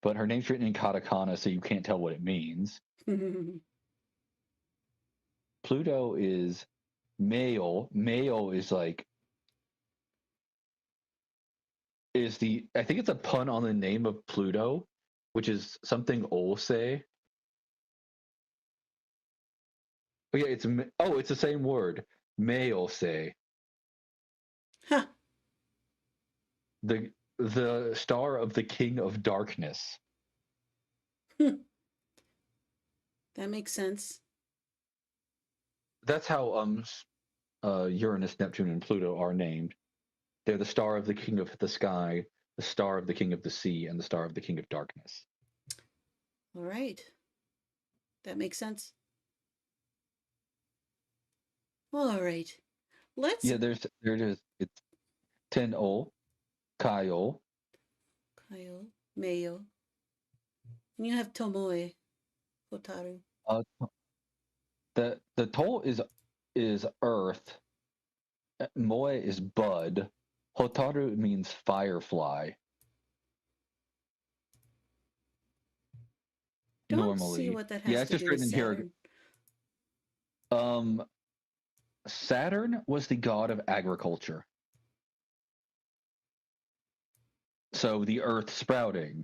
Speaker 2: but her name's written in katakana, so you can't tell what it means. Pluto is male. Male is like is the I think it's a pun on the name of Pluto, which is something Olse. Oh yeah, it's the same word. Male say
Speaker 1: Huh.
Speaker 2: the star of the King of Darkness.
Speaker 1: That makes sense.
Speaker 2: That's how Uranus, Neptune, and Pluto are named. They're the star of the King of the Sky, the star of the King of the Sea, and the star of the King of Darkness.
Speaker 1: All right. That makes sense. All right. Let's
Speaker 2: Yeah, it's Ten-O, Kaio.
Speaker 1: Kaio, Mayo. And you have Tomoe, Hotaru.
Speaker 2: Uh, the toll is Earth. Moe is Bud. Hotaru means firefly.
Speaker 1: Don't see
Speaker 2: Normally,
Speaker 1: what that
Speaker 2: yeah,
Speaker 1: has
Speaker 2: it's
Speaker 1: to
Speaker 2: just
Speaker 1: do with
Speaker 2: written in here.
Speaker 1: Saturn.
Speaker 2: Saturn was the god of agriculture, so the Earth sprouting.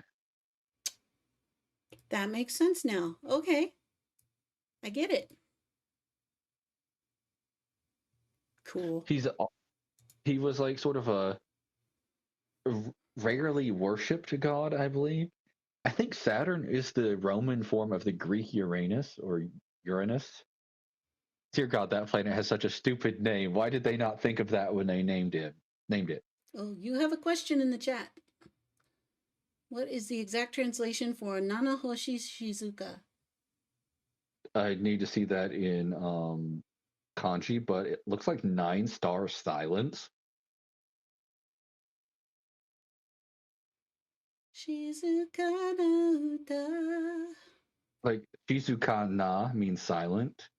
Speaker 1: That makes sense now. Okay. I get it. Cool.
Speaker 2: He was like sort of a rarely worshipped god, I believe. I think Saturn is the Roman form of the Greek Uranus or Uranus. Dear God, that planet has such a stupid name. Why did they not think of that when they named it? Named it.
Speaker 1: Oh, you have a question in the chat. What is the exact translation for Nanahoshi Shizuka?
Speaker 2: I need to see that in kanji, but it looks like 9 star silence.
Speaker 1: Shizuka no uta.
Speaker 2: Like Shizuka na means silent.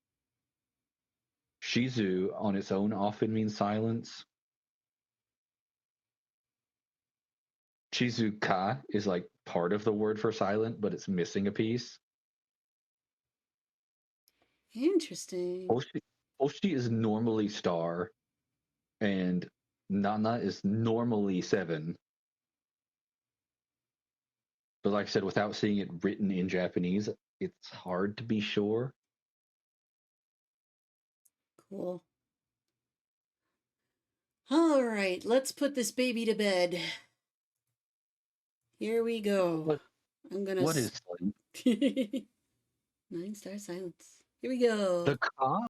Speaker 2: Shizu on its own often means silence. Shizuka is like part of the word for silent, but it's missing a piece.
Speaker 1: Interesting.
Speaker 2: Hoshi is normally star, and Nana is normally 7. But like I said, without seeing it written in Japanese, it's hard to be sure.
Speaker 1: Cool. All right, let's put this baby to bed. Here we go.
Speaker 2: What
Speaker 1: I'm gonna
Speaker 2: what is sleep?
Speaker 1: 9 star silence. Here we go.
Speaker 2: The con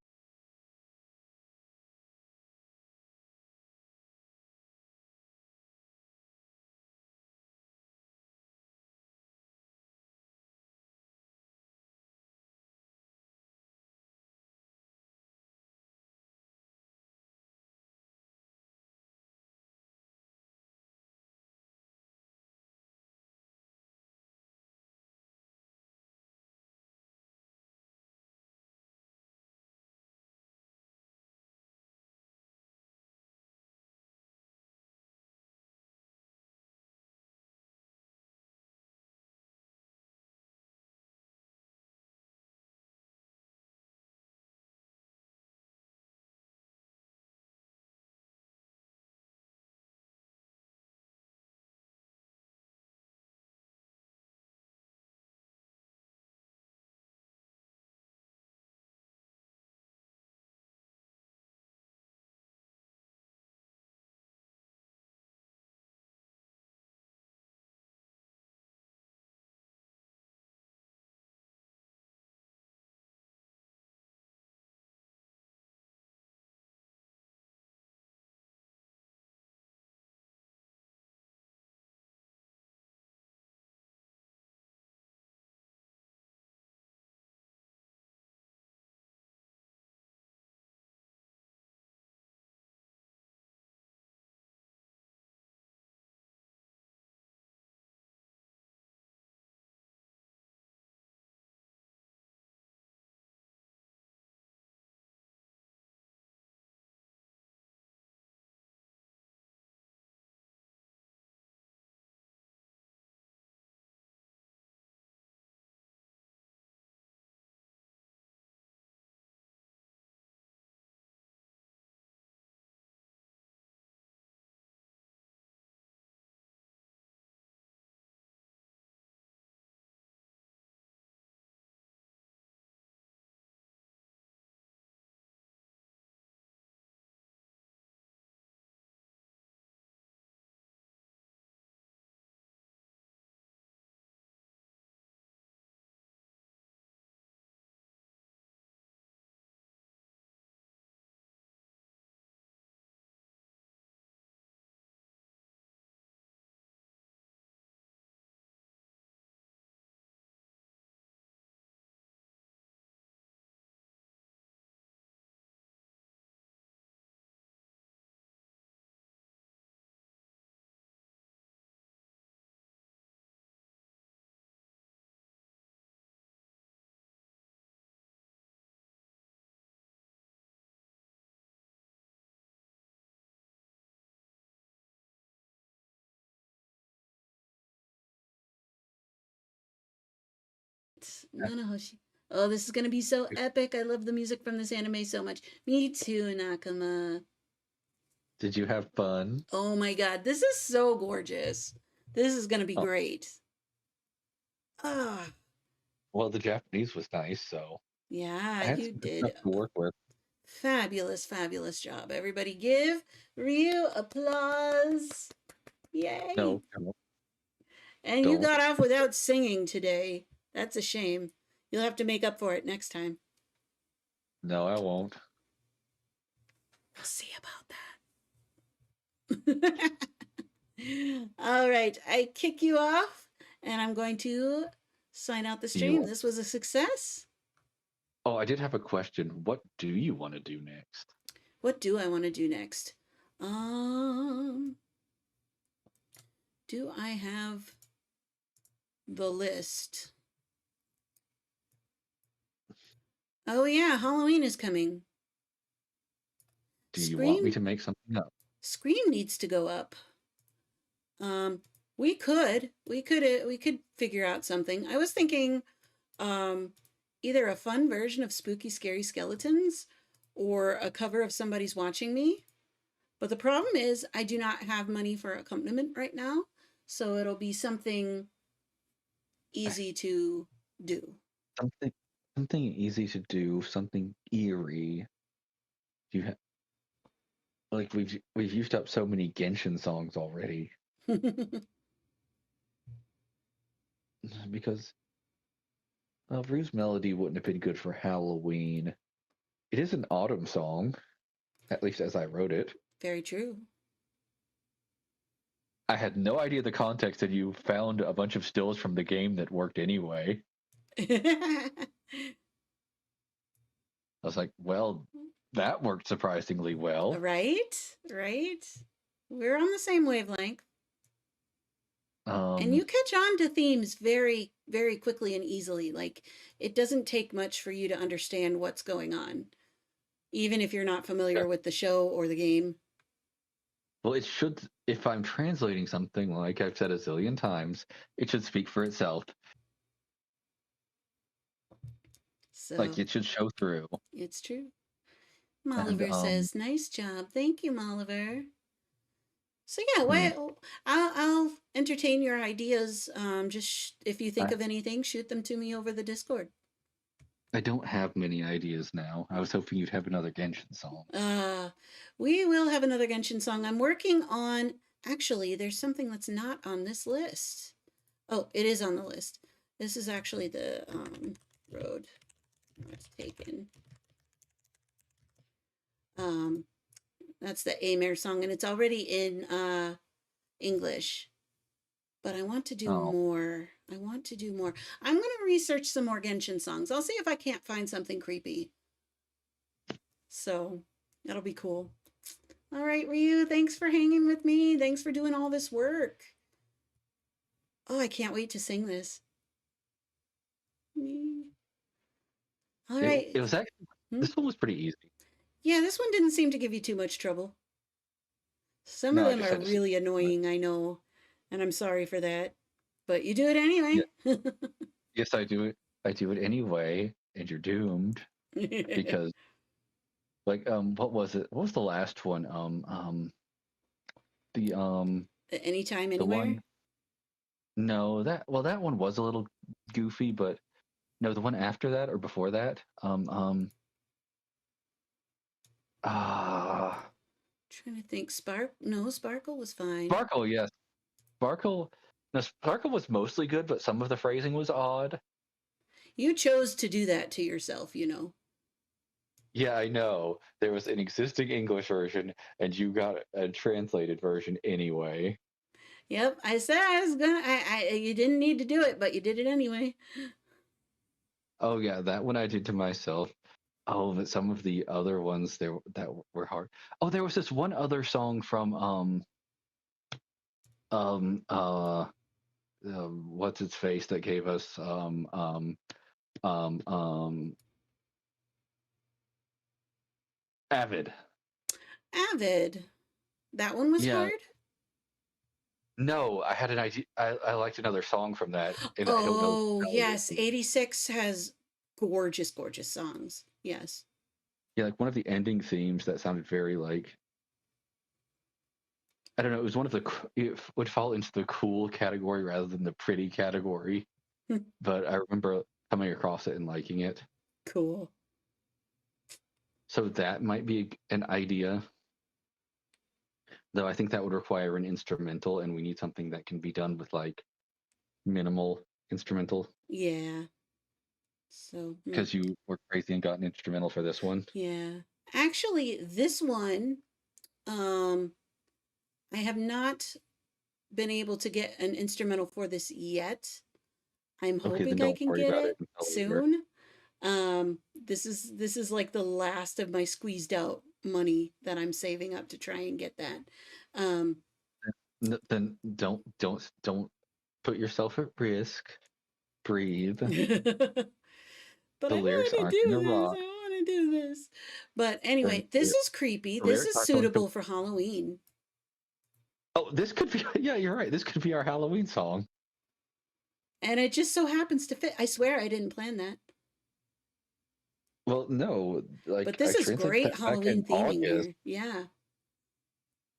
Speaker 1: Nanahoshi. Oh, this is gonna be so epic. I love the music from this anime so much. Me too, Nakama.
Speaker 2: Did you have fun?
Speaker 1: Oh my god, this is so gorgeous. This is gonna be
Speaker 2: Oh,
Speaker 1: great. Ah,
Speaker 2: well, the Japanese was nice, so
Speaker 1: yeah,
Speaker 2: I had
Speaker 1: you
Speaker 2: some good
Speaker 1: did
Speaker 2: stuff to work with.
Speaker 1: fabulous, fabulous job. Everybody give Ryu applause. Yay.
Speaker 2: No, don't.
Speaker 1: And you
Speaker 2: Don't.
Speaker 1: got off without singing today. That's a shame. You'll have to make up for it next time.
Speaker 2: No, I won't.
Speaker 1: We'll see about that. All right, I kick you off and I'm going to sign out the
Speaker 2: Do you
Speaker 1: stream.
Speaker 2: want?
Speaker 1: This was a success.
Speaker 2: Oh, I did have a question. What do you want to do next?
Speaker 1: What do I want to do next? Um, do I have the list? Oh yeah, Halloween is coming.
Speaker 2: Do you want me
Speaker 1: Scream
Speaker 2: to make something up?
Speaker 1: Scream needs to go up. Um, we could figure out something. I was thinking, um, either a fun version of Spooky Scary Skeletons or a cover of Somebody's Watching Me. But the problem is I do not have money for accompaniment right now, so it'll be something easy to do.
Speaker 2: Something, something easy to do. Something eerie. You ha- like we've used up so many Genshin songs already because Rue's Melody wouldn't have been good for Halloween. It is an autumn song, at least as I wrote it.
Speaker 1: Very true.
Speaker 2: I had no idea the context, and you found a bunch of stills from the game that worked anyway. I was like, well, that worked surprisingly well.
Speaker 1: Right? Right? We're on the same wavelength. And
Speaker 2: Um,
Speaker 1: you catch on to themes very, very quickly and easily. Like, it doesn't take much for you to understand what's going on, even if you're not
Speaker 2: yeah.
Speaker 1: familiar with the show or the game.
Speaker 2: Well, it should, if I'm translating something, like I've said a zillion times, it should speak for itself. Like
Speaker 1: So
Speaker 2: it should show through.
Speaker 1: it's true.
Speaker 2: And
Speaker 1: Molliver says, "Nice job, thank you, Molliver." So yeah,
Speaker 2: hmm,
Speaker 1: I'll entertain your ideas. Just if you think
Speaker 2: I,
Speaker 1: of anything, shoot them to me over the Discord.
Speaker 2: I don't have many ideas now. I was hoping you'd have another Genshin song.
Speaker 1: Uh, we will have another Genshin song. I'm working on. Actually, there's something that's not on this list. Oh, it is on the list. This is actually the road it's taken. Um, that's the Amer song, and it's already in English. But I want to do
Speaker 2: Oh,
Speaker 1: more. I want to do more. I'm going to research some more Genshin songs. I'll see if I can't find something creepy. So that'll be cool. All right, Ryu, thanks for hanging with me. Thanks for doing all this work. Oh, I can't wait to sing this. All
Speaker 2: it
Speaker 1: right.
Speaker 2: was actually,
Speaker 1: Hmm?
Speaker 2: this one was pretty easy.
Speaker 1: Yeah, this one didn't seem to give you too much trouble. Some of
Speaker 2: No, I
Speaker 1: them
Speaker 2: just
Speaker 1: are
Speaker 2: had to sit
Speaker 1: really
Speaker 2: with it.
Speaker 1: annoying, I know, and I'm sorry for that. But you do it
Speaker 2: Yeah,
Speaker 1: anyway.
Speaker 2: yes, I do it. I do it anyway, and you're doomed because, like, what was it? What was the last one? The
Speaker 1: Anytime,
Speaker 2: the
Speaker 1: anywhere.
Speaker 2: one. No, that one was a little goofy, but no, the one after that or before that. Ah,
Speaker 1: Trying to think. No, Sparkle was fine.
Speaker 2: Sparkle, yes, Sparkle. No, Sparkle was mostly good, but some of the phrasing was odd.
Speaker 1: You chose to do that to yourself, you know.
Speaker 2: Yeah, I know. There was an existing English version, and you got a translated version anyway.
Speaker 1: Yep, I said I was gonna. You didn't need to do it, but you did it anyway.
Speaker 2: Oh yeah, that one I did to myself. Oh, but some of the other ones there that were hard. Oh, there was this one other song from um uh what's its face that gave us um um Avid.
Speaker 1: Avid. That one was
Speaker 2: Yeah,
Speaker 1: hard.
Speaker 2: No, I had an idea. I liked another song from that, and I don't know what
Speaker 1: Oh,
Speaker 2: the hell it
Speaker 1: yes.
Speaker 2: is.
Speaker 1: 86 has gorgeous, gorgeous songs. Yes.
Speaker 2: Yeah, like one of the ending themes that sounded very like I don't know. It was one of the it would fall into the cool category rather than the pretty category. But I remember coming across it and liking it.
Speaker 1: Cool.
Speaker 2: So that might be an idea, though. I think that would require an instrumental, and we need something that can be done with like minimal instrumental.
Speaker 1: Yeah. So,
Speaker 2: Because you were crazy and got an instrumental for this one.
Speaker 1: yeah. Actually, this one, um, I have not been able to get an instrumental for this yet. I'm
Speaker 2: Okay, then
Speaker 1: hoping I
Speaker 2: don't
Speaker 1: can
Speaker 2: worry
Speaker 1: get
Speaker 2: about it
Speaker 1: it
Speaker 2: until later.
Speaker 1: soon. This is like the last of my squeezed out money that I'm saving up to try and get that. Um,
Speaker 2: Then don't put yourself at risk. Breathe.
Speaker 1: but
Speaker 2: The
Speaker 1: I
Speaker 2: lyrics
Speaker 1: want to
Speaker 2: aren't gonna
Speaker 1: do this.
Speaker 2: rock.
Speaker 1: I want to do this. But
Speaker 2: Then
Speaker 1: anyway, this is creepy.
Speaker 2: the
Speaker 1: This
Speaker 2: lyrics
Speaker 1: is
Speaker 2: aren't going to.
Speaker 1: suitable for Halloween.
Speaker 2: Oh, this could be. Yeah, you're right. This could be our Halloween song.
Speaker 1: And it just so happens to fit. I swear I didn't plan that.
Speaker 2: Well, no,
Speaker 1: But
Speaker 2: like I
Speaker 1: this is
Speaker 2: translated
Speaker 1: great
Speaker 2: that back in
Speaker 1: Halloween theming
Speaker 2: August.
Speaker 1: here. Yeah.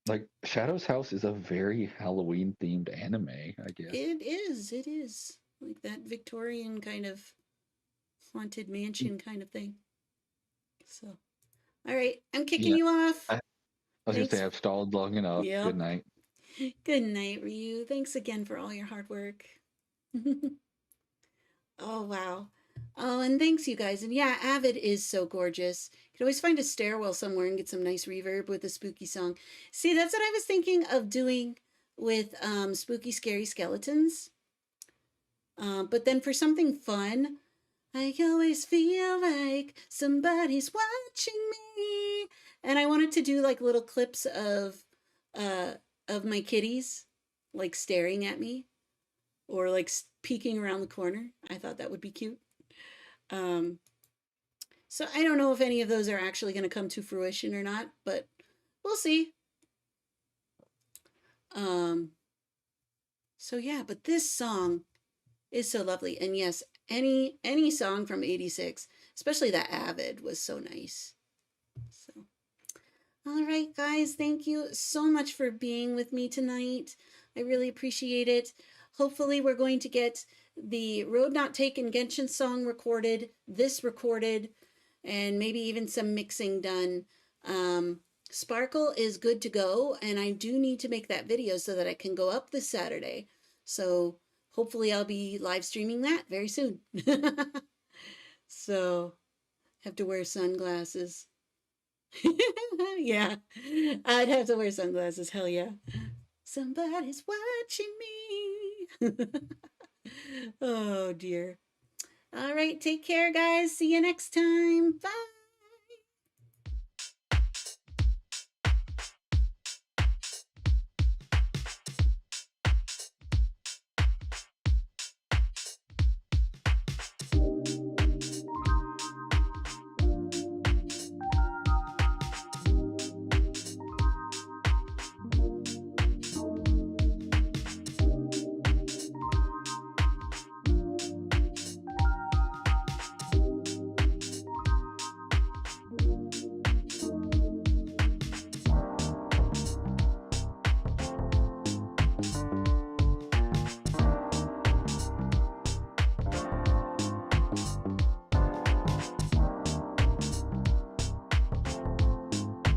Speaker 2: Like Shadow's House is a very Halloween themed anime, I guess.
Speaker 1: It is. It is. Like that Victorian kind of haunted mansion kind of thing. So, all right. I'm kicking
Speaker 2: Yeah,
Speaker 1: you off.
Speaker 2: I was gonna say
Speaker 1: Thanks.
Speaker 2: I've stalled long enough. Good
Speaker 1: Yep.
Speaker 2: night.
Speaker 1: Good night, Ryu. Thanks again for all your hard work. Oh, wow. Oh, and thanks, you guys. And yeah, Avid is so gorgeous. You can always find a stairwell somewhere and get some nice reverb with a spooky song. See, that's what I was thinking of doing with Spooky Scary Skeletons. But then for something fun, I always feel like somebody's watching me. And I wanted to do like little clips uh of my kitties like staring at me or like peeking around the corner. I thought that would be cute. Um, so I don't know if any of those are actually going to come to fruition or not, but we'll see. Um, so yeah, but this song is so lovely, and yes, any song from '86, especially that Avid, was so nice. So, all right, guys, thank you so much for being with me tonight. I really appreciate it. Hopefully, we're going to get the Road Not Taken Genshin song recorded, this recorded, and maybe even some mixing done. Sparkle is good to go, and I do need to make that video so that it can go up this Saturday. So hopefully I'll be live streaming that very soon. So have to wear sunglasses. Yeah, I'd have to wear sunglasses. Hell yeah. Somebody's watching me. Oh dear. All right, take care, guys. See you next time. Bye.